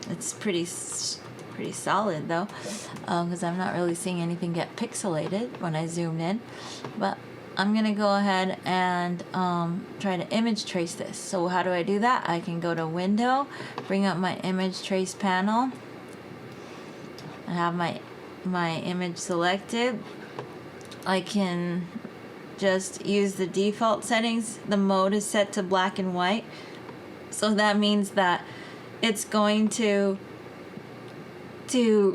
It's pretty solid though, because I'm not really seeing anything get pixelated when I zoom in. But I'm gonna go ahead and try to image trace this. So how do I do that? I can go to Window, bring up my image trace panel. I have my image selected. I can just use the default settings. The mode is set to black and white, so that means that it's going to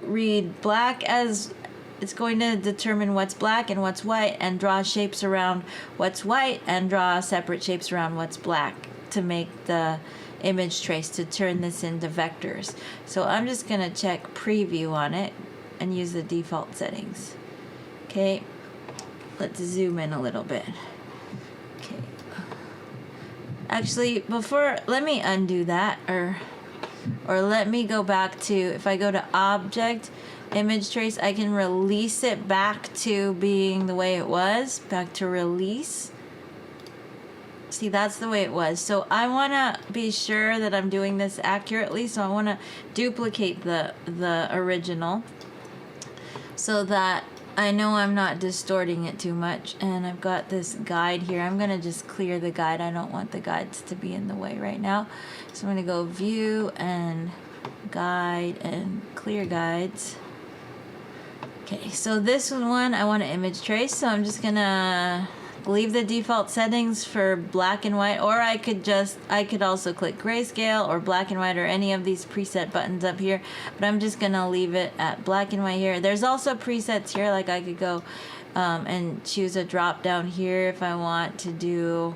read black as, it's going to determine what's black and what's white and draw shapes around what's white and draw separate shapes around what's black to make the image trace, to turn this into vectors. So I'm just going to check preview on it and use the default settings. Okay, let's zoom in a little bit. Okay, actually, let me undo that, or let me go back to, if I go to Object, Image Trace, I can release it back to being the way it was, back to release. See, that's the way it was. So I want to be sure that I'm doing this accurately, so I want to duplicate the original so that I know I'm not distorting it too much. And I've got this guide here. I'm going to just clear the guide. I don't want the guides to be in the way right now. So I'm going to go View and Guide and Clear Guides. Okay, so this one I want to image trace, so I'm just going to leave the default settings for black and white, or I could also click grayscale or black and white or any of these preset buttons up here, but I'm just gonna leave it at black and white here. There's also presets here, like I could go and choose a drop down here if I want to do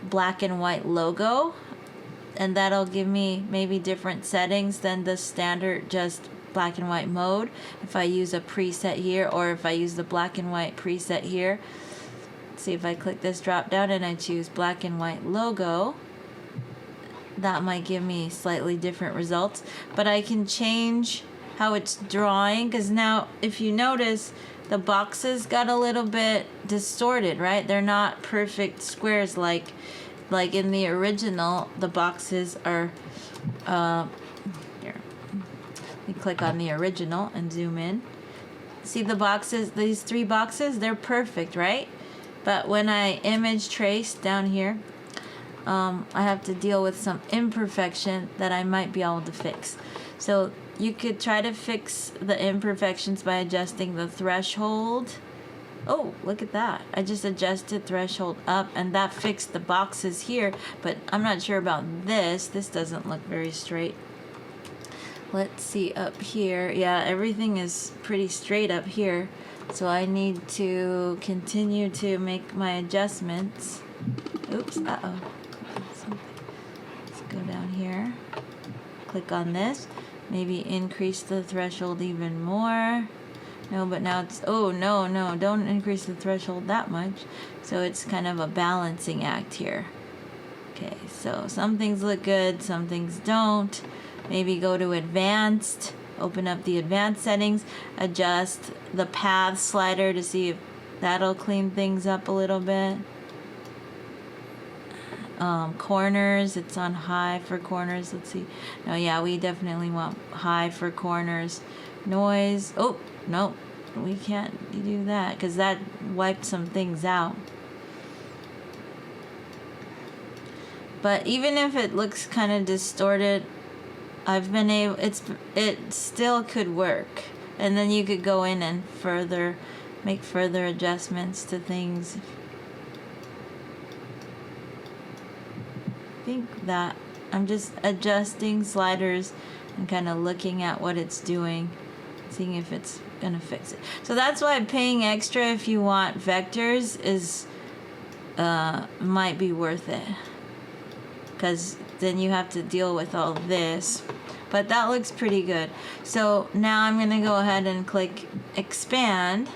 black and white logo, and that'll give me maybe different settings than the standard just black and white mode if I use a preset here, or if I use the black and white preset here. See, if I click this drop down and I choose black and white logo, that might give me slightly different results. But I can change how it's drawing, because now if you notice, the boxes got a little bit distorted, right? They're not perfect squares like in the original. The boxes are here. Let me click on the original and zoom in. See the boxes, these 3 boxes, they're perfect, right? But when I image trace down here, I have to deal with some imperfection that I might be able to fix. So you could try to fix the imperfections by adjusting the threshold. Oh, look at that. I just adjusted threshold up, and that fixed the boxes here, but I'm not sure about this. This doesn't look very straight. Let's see up here. Yeah, everything is pretty straight up here. So I need to continue to make my adjustments. Oops, uh-oh. Let's go down here. Click on this. Maybe increase the threshold even more. No, but now it's, oh, no, don't increase the threshold that much. So it's kind of a balancing act here. Okay, so some things look good, some things don't. Maybe go to advanced, open up the advanced settings, adjust the path slider to see if that'll clean things up a little bit. Corners, it's on high for corners. Let's see. No, yeah, we definitely want high for corners. Noise. Oh, no, we can't do that because that wiped some things out. But even if it looks kind of distorted, I've been able, it still could work. And then you could go in and make further adjustments to things. I think that I'm just adjusting sliders and kind of looking at what it's doing, seeing if it's gonna fix it. So that's why paying extra if you want vectors is might be worth it, because then you have to deal with all this. But that looks pretty good. So now I'm gonna go ahead and click expand,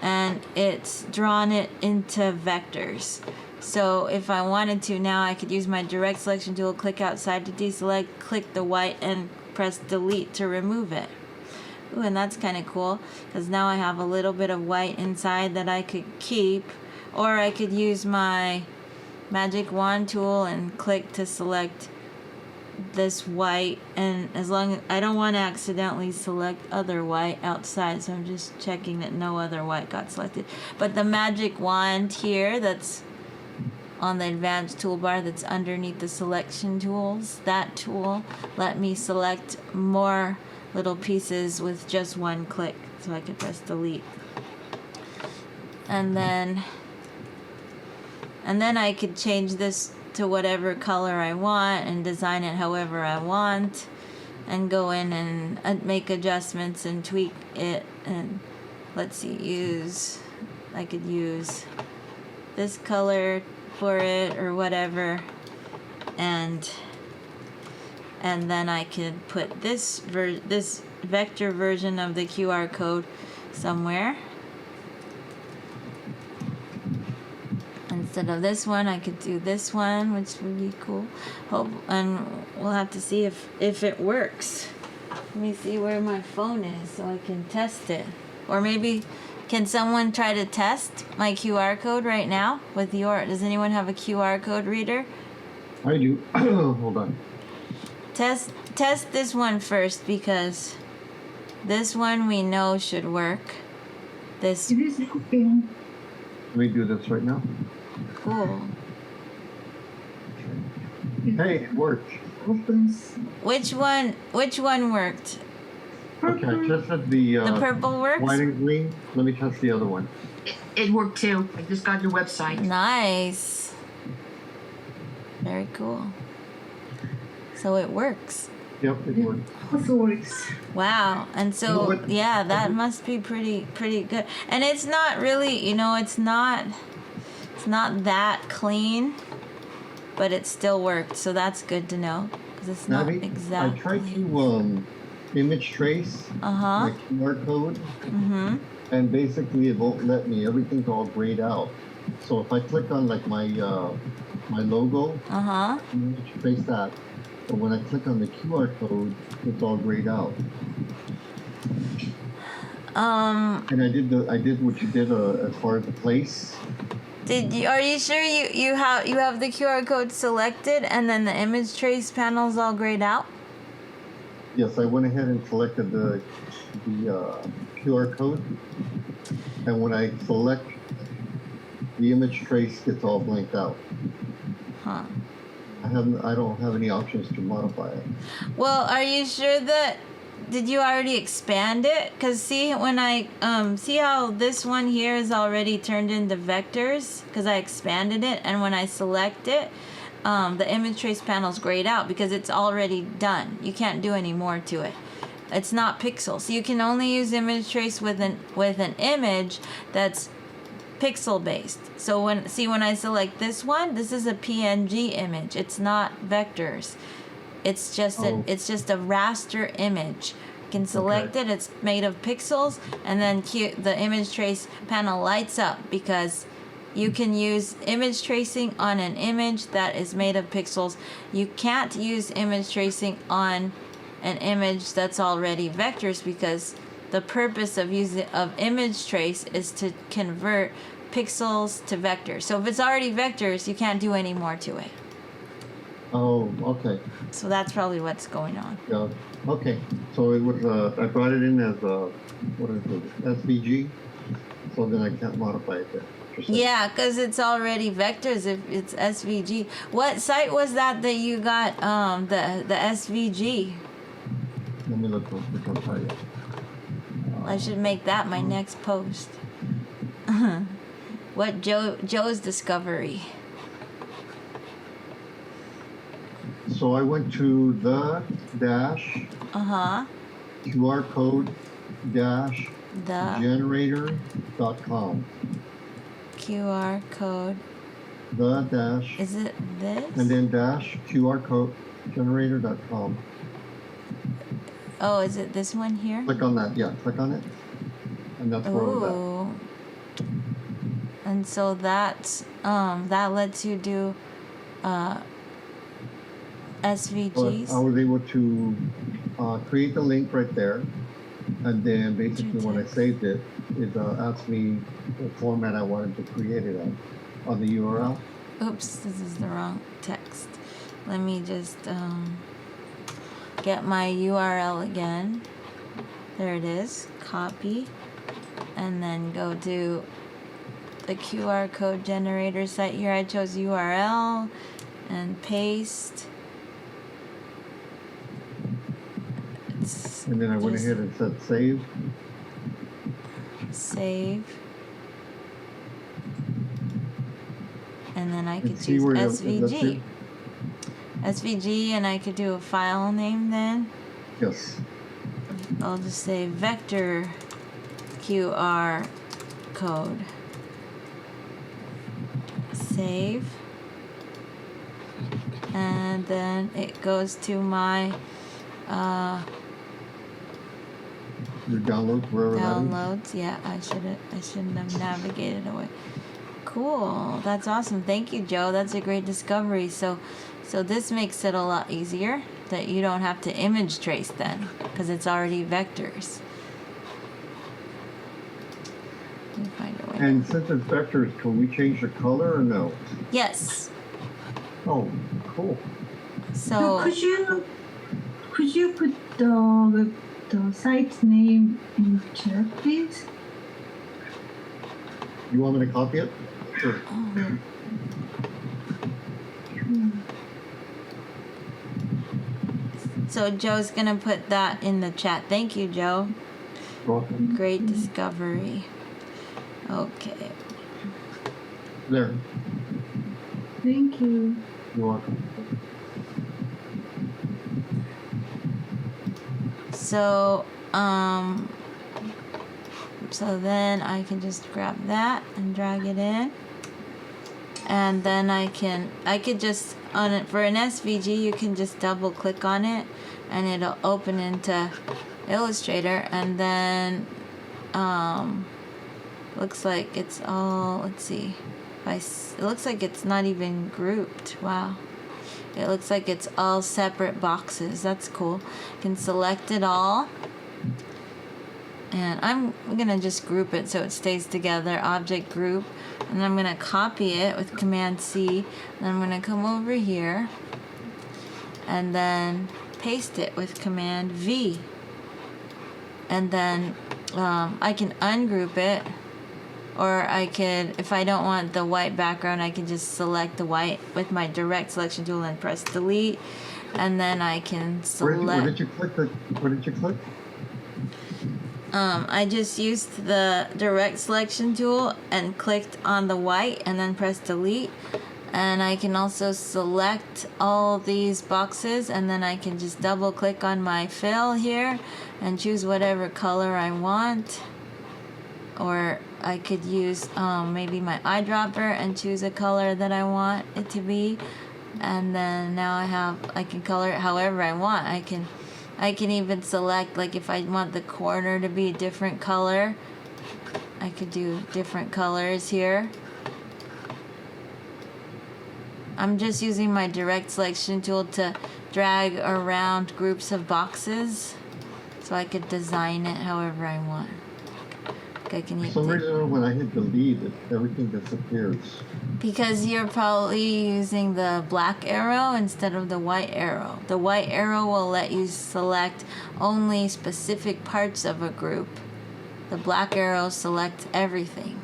and it's drawn it into vectors. So if I wanted to, now I could use my direct selection tool, click outside to deselect, click the white, and press delete to remove it. Ooh, and that's kind of cool, because now I have a little bit of white inside that I could keep, or I could use my magic wand tool and click to select this white, and as long as I don't want to accidentally select other white outside, so I'm just checking that no other white got selected. But the magic wand here that's on the advanced toolbar that's underneath the selection tools, that tool let me select more little pieces with just one click, so I could press delete. And then I could change this to whatever color I want and design it however I want, and go in and make adjustments and tweak it. And let's see, I could use this color for it or whatever, and then I could put this vector version of the QR code somewhere. Instead of this one, I could do this one, which would be cool. And we'll have to see if it works. Let me see where my phone is so I can test it. Or maybe, can someone try to test my QR code right now with does anyone have a QR code reader? I do. Hold on. Test this one first, because this one we know should work. This. It is open. Let me do this right now. Cool. Hey, it worked. Opens. Which one worked? Okay, I tested the The purple works? white and green. Let me test the other one. It worked too. I just got your website. Nice. Very cool. So it works. Yep, it worked. Also works. Wow. And You know so what? yeah, that must be pretty good. And it's not really, it's not that clean, but it still worked. So that's good to know because it's not Navi, exactly. I tried to image trace my QR code, and basically it won't let me. Everything's all grayed out. So if I click on like my my logo, image trace that. But when I click on the QR code, it's all grayed out. And I did what you did as far as the place. Are you sure you have the QR code selected and then the image trace panel's all grayed out? Yes, I went ahead and selected the QR code, and when I select, the image trace gets all blanked out. Huh. I don't have any options to modify it. Well, are you sure that did you already expand it? Cause see when I see how this one here is already turned into vectors because I expanded it, and when I select it, the image trace panel's grayed out because it's already done. You can't do any more to it. It's not pixels. You can only use image trace with an image that's pixel based. So when I select this one, this is a PNG image. It's not vectors. It's just a raster image. You can select it. It's made of pixels, and then the image trace panel lights up because you can use image tracing on an image that is made of pixels. You can't use image tracing on an image that's already vectors because the purpose of image trace is to convert pixels to vectors. So if it's already vectors, you can't do any more to it. Oh, okay. So that's probably what's going on. Yeah. Okay. So it was I brought it in as what is it? SVG. So then I can't modify it there. Yeah, because it's already vectors if it's SVG. What site was that you got the SVG? Let me look real quick. I'll tell you. I should make that my next post. What Joe's discovery? So I went to the dash QR code dash generator.com. QR code. The dash. Is it this? And then dash QR code generator.com. Oh, is it this one here? Click on that. Yeah, click on it. And that's where it's at. And so that lets you do SVGs. But I was able to create the link right there, and then basically when I saved it, it asked me the format I wanted to create it in on the URL. Oops, this is the wrong text. Let me just get my URL again. There it is. Copy, and then go to the QR code generator site here. I chose URL and paste. And then I went ahead and said save. Save. And then I could see choose where it SVG. lets you. SVG, and I could do a file name then. Yes. I'll just say vector QR code. Save. And then it goes to my Your downloads, wherever downloads. Yeah, I shouldn't have navigated away. Cool. That's awesome. Thank you, Joe. That's a great discovery. So this makes it a lot easier that you don't have to image trace then because it's already vectors. Let me find a way. And since it's vectors, can we change the color or no? Yes. Oh, cool. So Could you put the site name in the chat, please? You want me to copy it? Sure. So Joe's gonna put that in the chat. Thank you, Joe. Welcome. Great discovery. Okay. There. Thank you. You're welcome. So, so then I can just grab that and drag it in. And then I could just, on it, for an SVG, you can just double click on it and it'll open into Illustrator. And then, looks like it's all, let's see, it looks like it's not even grouped. Wow. It looks like it's all separate boxes. That's cool. You can select it all. And I'm gonna just group it so it stays together. Object group. And I'm gonna copy it with Command C. And I'm gonna come over here and then paste it with Command V. And then I can ungroup it. Or I could, if I don't want the white background, I can just select the white with my direct selection tool and press delete. And then I can select. Where did you click? Where did you click? I just used the direct selection tool and clicked on the white and then pressed delete. And I can also select all these boxes and then I can just double click on my fill here and choose whatever color I want. Or I could use maybe my eyedropper and choose a color that I want it to be. And then now I can color it however I want. I can even select, like, if I want the corner to be a different color, I could do different colors here. I'm just using my direct selection tool to drag around groups of boxes so I could design it however I want. I can For some reason, when I hit delete, everything disappears. Because you're probably using the black arrow instead of the white arrow. The white arrow will let you select only specific parts of a group. The black arrow selects everything.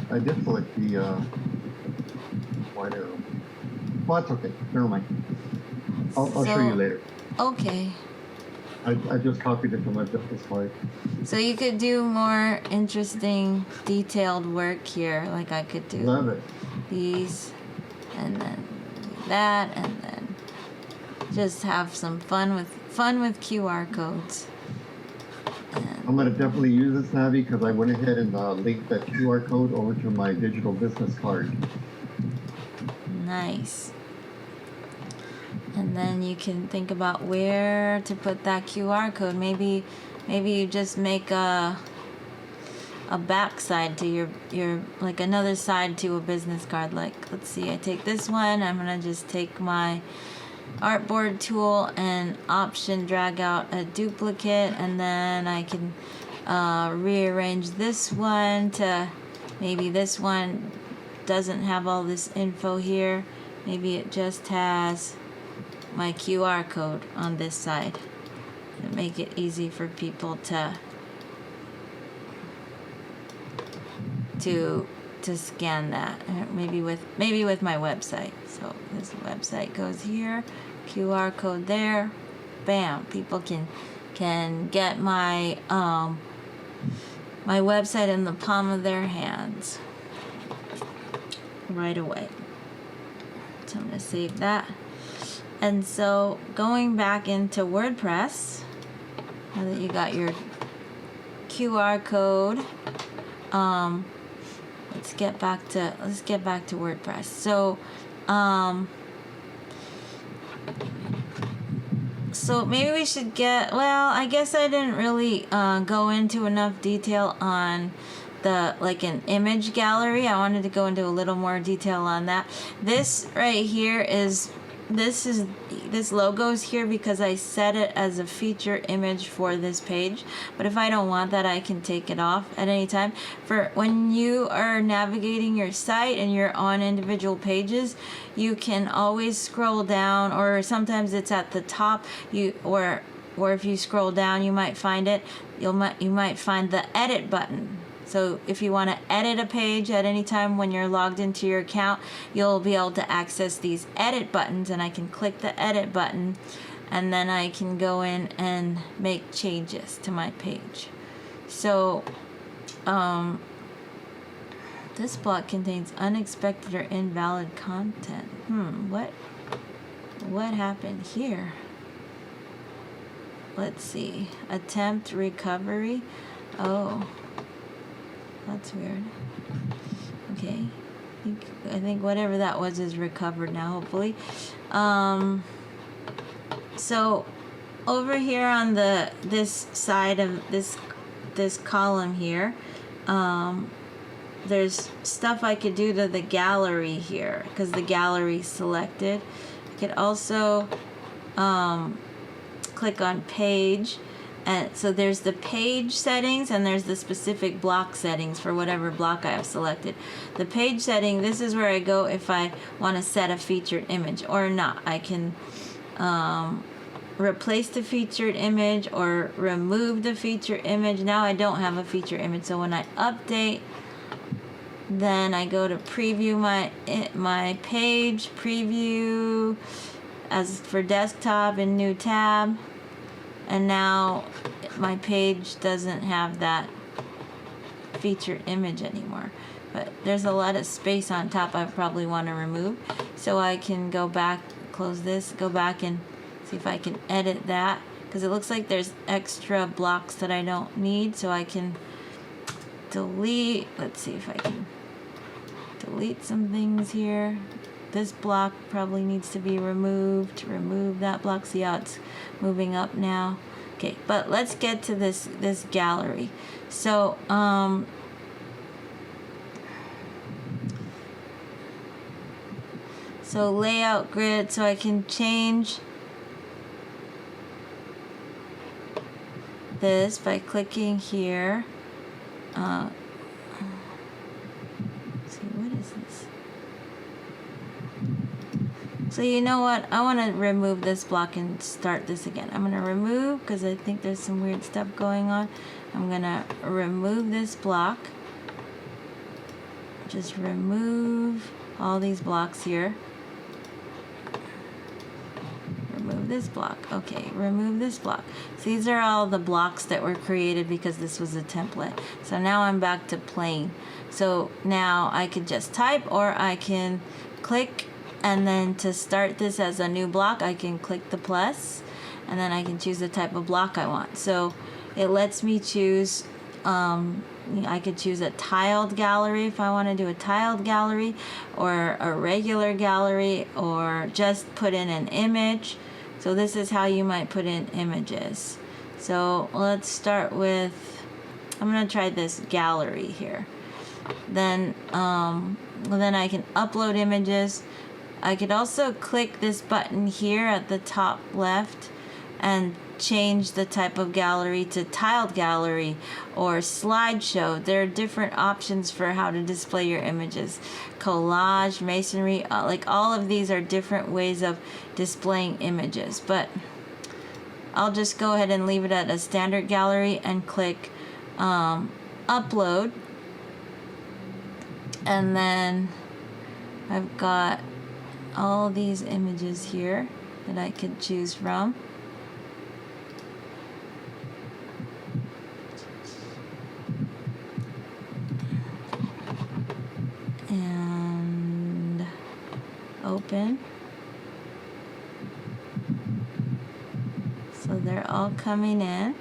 I did select the white arrow. Well, that's okay. Never mind. I'll show you later. Okay. I just copied it from my business card. So you could do more interesting, detailed work here. Like I could do Love it. these, and then that, and then just have some fun with QR codes. I'm gonna definitely use this, Navi, because I went ahead and linked that QR code over to my digital business card. Nice. And then you can think about where to put that QR code. Maybe you just make a backside to your like another side to a business card. Like, let's see, I take this one. I'm gonna just take my artboard tool and option drag out a duplicate, and then I can rearrange this one to, maybe this one doesn't have all this info here. Maybe it just has my QR code on this side and make it easy for people to scan that. Maybe with my website. So this website goes here, QR code there, bam. People can get my my website in the palm of their hands right away. So I'm gonna save that. And so going back into WordPress, now that you got your QR code, let's get back to WordPress. So so maybe we should I guess I didn't really go into enough detail on an image gallery. I wanted to go into a little more detail on that. This right here is this logo is here because I set it as a feature image for this page. But if I don't want that, I can take it off at any time. For when you are navigating your site and you're on individual pages, you can always scroll down, or sometimes it's at the top. Or if you scroll down, you might find it. You might find the edit button. So if you want to edit a page at any time when you're logged into your account, you'll be able to access these edit buttons, and I can click the edit button and then I can go in and make changes to my page. So this block contains unexpected or invalid content. What happened here? Let's see. Attempt recovery. Oh, that's weird. Okay. I think whatever that was is recovered now, hopefully. So over here on this side of this column here, there's stuff I could do to the gallery here because the gallery's selected. I could also click on page, and so there's the page settings and there's the specific block settings for whatever block I have selected. The page setting, this is where I go if I want to set a featured image or not. I can replace the featured image or remove the featured image. Now I don't have a featured image, so when I update, then I go to preview my page, preview as for desktop and new tab, and now my page doesn't have that featured image anymore. But there's a lot of space on top I probably want to remove, so I can go back, close this, go back and see if I can edit that, because it looks like there's extra blocks that I don't need, so I can delete. Let's see if I can delete some things here. This block probably needs to be removed. Remove that block. See how it's moving up now? Okay, but let's get to this gallery. So so layout grid, so I can change this by clicking here. What is this? So you know what? I want to remove this block and start this again. I'm going to remove, because I think there's some weird stuff going on. I'm going to remove this block. Just remove all these blocks here. Remove this block. Okay, remove this block. So these are all the blocks that were created because this was a template. So now I'm back to plain. So now I could just type, or I can click, and then to start this as a new block, I can click the plus, and then I can choose the type of block I want. So it lets me choose, I could choose a tiled gallery if I want to do a tiled gallery, or a regular gallery, or just put in an image. So this is how you might put in images. So let's start with, I'm going to try this gallery here. Then I can upload images. I could also click this button here at the top left and change the type of gallery to tiled gallery or slideshow. There are different options for how to display your images. Collage, masonry, like all of these are different ways of displaying images. But I'll just go ahead and leave it at a standard gallery and click upload. And then I've got all these images here that I could choose from. And open. So they're all coming in.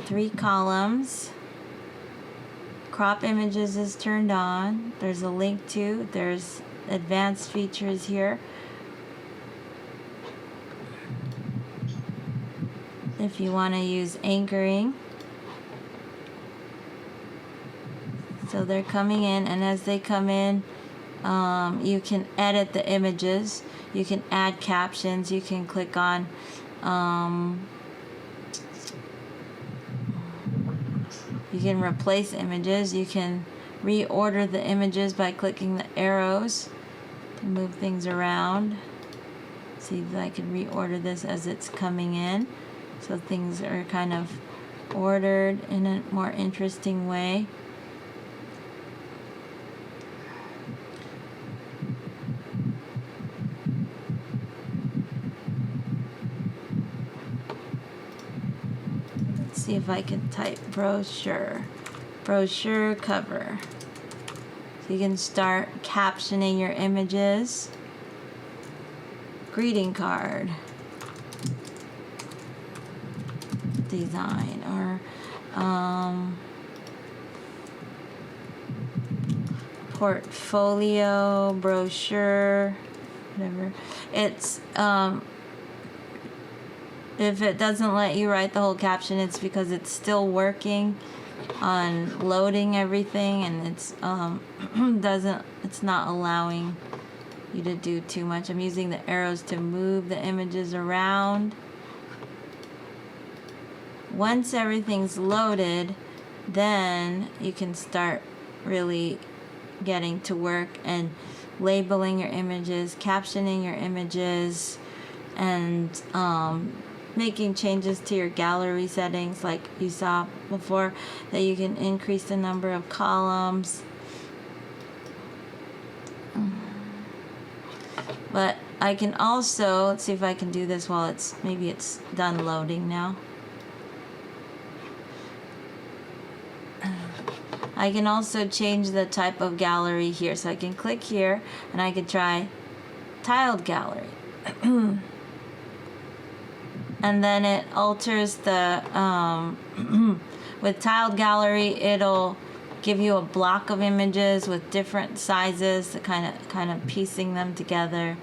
3 columns. Crop images is turned on. There's a link to. There's advanced features here. If you want to use anchoring. So they're coming in, and as they come in, you can edit the images. You can add captions. You can click on you can replace images. You can reorder the images by clicking the arrows to move things around. See if I can reorder this as it's coming in, so things are kind of ordered in a more interesting way. see if I can type brochure cover. So you can start captioning your images. Greeting card design, or portfolio, brochure, whatever. It's if it doesn't let you write the whole caption, it's because it's still working on loading everything, and it's it's not allowing you to do too much. I'm using the arrows to move the images around. Once everything's loaded, then you can start really getting to work and labeling your images, captioning your images, and making changes to your gallery settings like you saw before, that you can increase the number of columns. But I can also, let's see if I can do this while maybe it's done loading now. I can also change the type of gallery here. So I can click here and I can try tiled gallery. And then it alters the, with tiled gallery, it'll give you a block of images with different sizes, kind of piecing them together.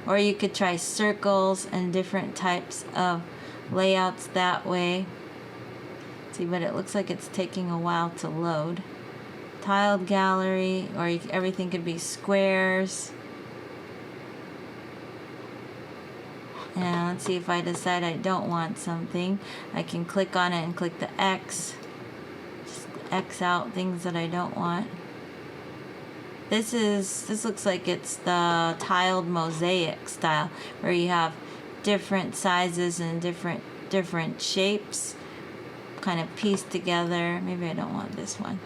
Or you could try circles and different types of layouts that way. See, but it looks like it's taking a while to load. Tiled gallery, or everything could be squares. And let's see, if I decide I don't want something, I can click on it and click the X. Just X out things that I don't want. This looks like it's the tiled mosaic style, where you have different sizes and different shapes kind of pieced together. Maybe I don't want this one.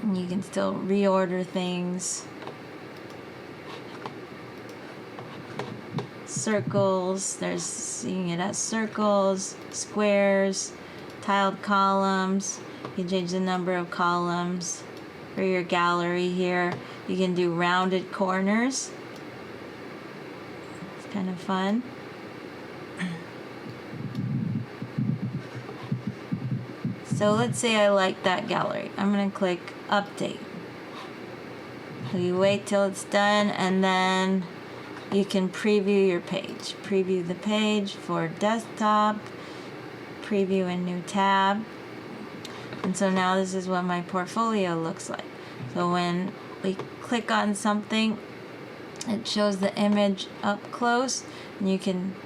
And you can still reorder things. Circles, there's seeing it as circles, squares, tiled columns. You can change the number of columns for your gallery here. You can do rounded corners. It's kind of fun. So let's say I like that gallery. I'm going to click update. So you wait till it's done, and then you can preview your page. Preview the page for desktop. Preview a new tab. And so now this is what my portfolio looks like. So when we click on something, it shows the image up close, and you can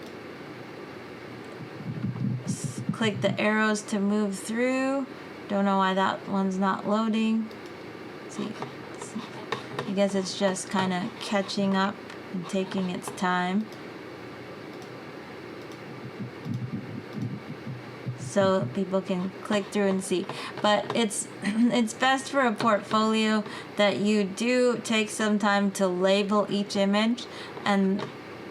click the arrows to move through. Don't know why that one's not loading. See, I guess it's just kind of catching up and taking its time. So people can click through and see. But it's best for a portfolio that you do take some time to label each image, and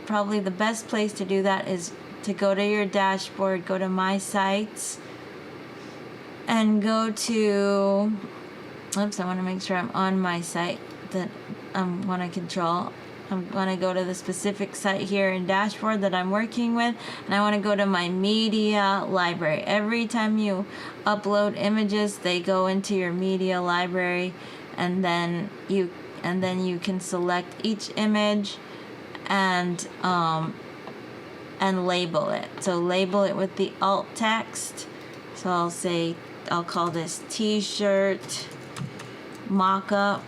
probably the best place to do that is to go to your dashboard, go to My Sites, and go to, oops, I want to make sure I'm on my site that I want to control. I want to go to the specific site here in dashboard that I'm working with, and I want to go to my media library. Every time you upload images, they go into your media library, and then you can select each image and label it. So label it with the alt text. So I'll call this t-shirt mock-up.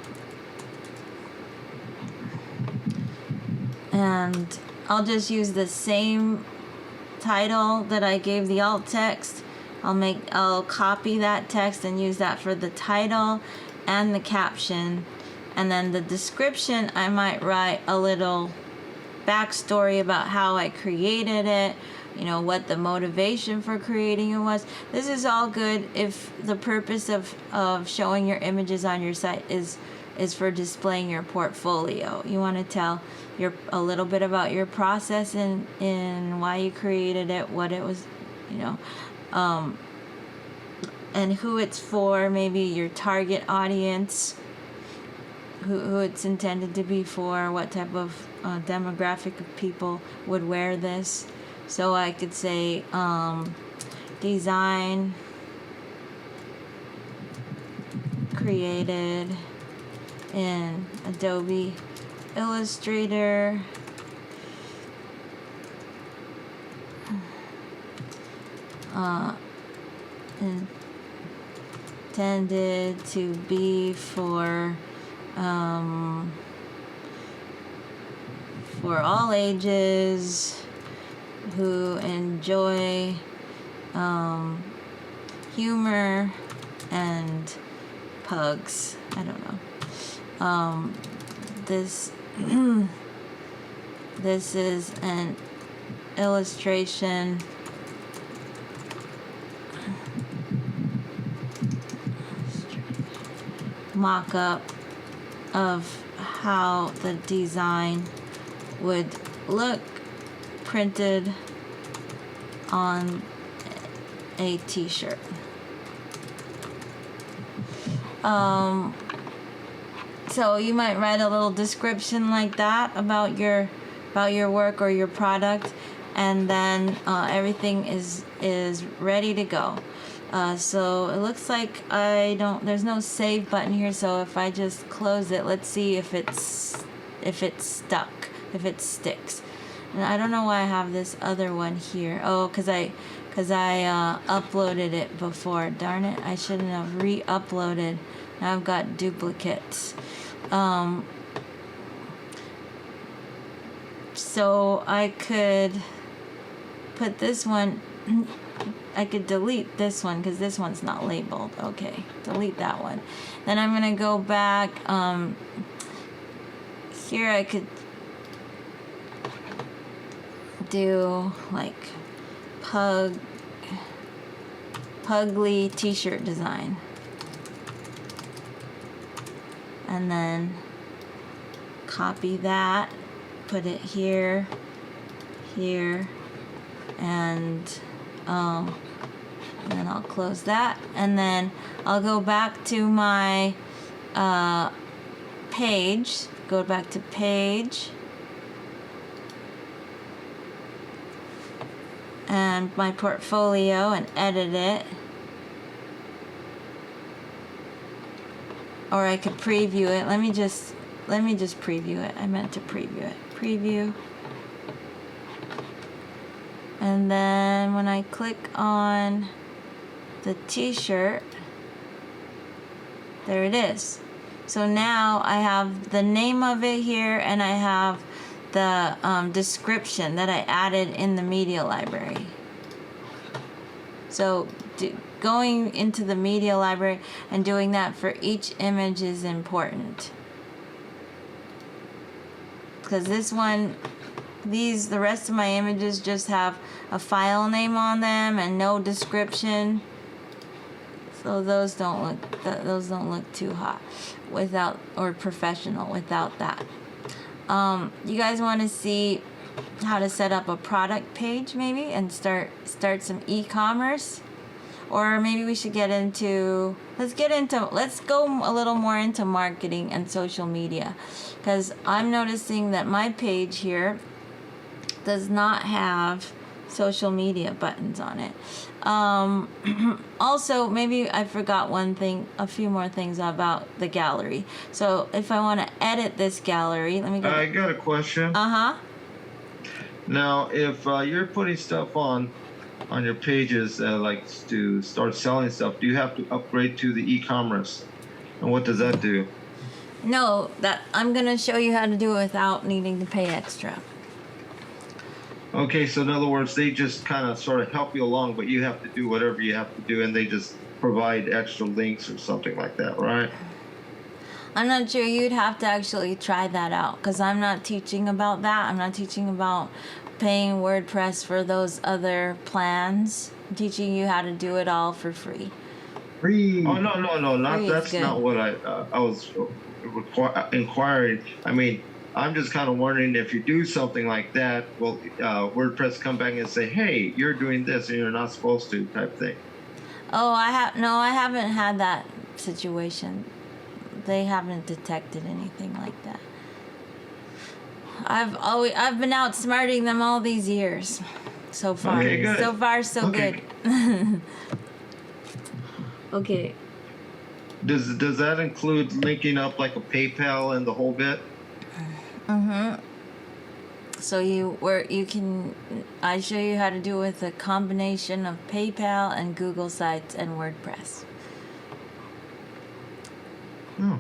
And I'll just use the same title that I gave the alt text. I'll copy that text and use that for the title and the caption. And then the description, I might write a little backstory about how I created it, what the motivation for creating it was. This is all good if the purpose of showing your images on your site is is for displaying your portfolio. You want to tell a little bit about your process and why you created it, what it was, you know, and who it's for, maybe your target audience, who it's intended to be for, what type of demographic of people would wear this. So I could say design created in Adobe Illustrator, intended to be for all ages who enjoy humor and pugs. I don't know. This this is an illustration mock-up of how the design would look printed on a t-shirt. So you might write a little description like that about your work or your product, and then everything is ready to go. So it looks like there's no save button here, so if I just close it, let's see if it's stuck, if it sticks. And I don't know why I have this other one here. Oh, because I uploaded it before. Darn it, I shouldn't have re-uploaded. Now I've got duplicates. So I could put this one, I could delete this one because this one's not labeled. Okay, delete that one. Then I'm gonna go back. Here I could do like pugly t-shirt design. And then copy that, put it here, and then I'll close that, and then I'll go back to my page, go back to page, and my portfolio, and edit it. Or I could preview it. Let me just preview it. I meant to preview it. Preview. And then when I click on the t-shirt, there it is. So now I have the name of it here, and I have the description that I added in the media library. So going into the media library and doing that for each image is important, because the rest of my images just have a file name on them and no description, so those don't look too hot without, or professional without that. You guys want to see how to set up a product page maybe and start some e-commerce? Or maybe we should let's go a little more into marketing and social media, because I'm noticing that my page here does not have social media buttons on it. Also, maybe I forgot a few more things about the gallery. So if I want to edit this gallery, let me go. I got a question. Now, if you're putting stuff on your pages, like to start selling stuff, do you have to upgrade to the e-commerce? And what does that do? No, that I'm gonna show you how to do it without needing to pay extra. Okay, so in other words, they just kind of sort of help you along, but you have to do whatever you have to do, and they just provide extra links or something like that, right? I'm not sure. You'd have to actually try that out, because I'm not teaching about that. I'm not teaching about paying WordPress for those other plans. I'm teaching you how to do it all for free. Free. Oh no, Free is that's good. not what I was inquiring. I mean, I'm just kind of wondering if you do something like that, will WordPress come back and say, "Hey, you're doing this and you're not supposed to," type thing? Oh, I haven't had that situation. They haven't detected anything like that. I've been outsmarting them all these years. So far. Okay, good. So far so Okay. good. Okay. Does that include linking up like a PayPal and the whole bit? So I show you how to do it with a combination of PayPal and Google Sites and WordPress. Oh,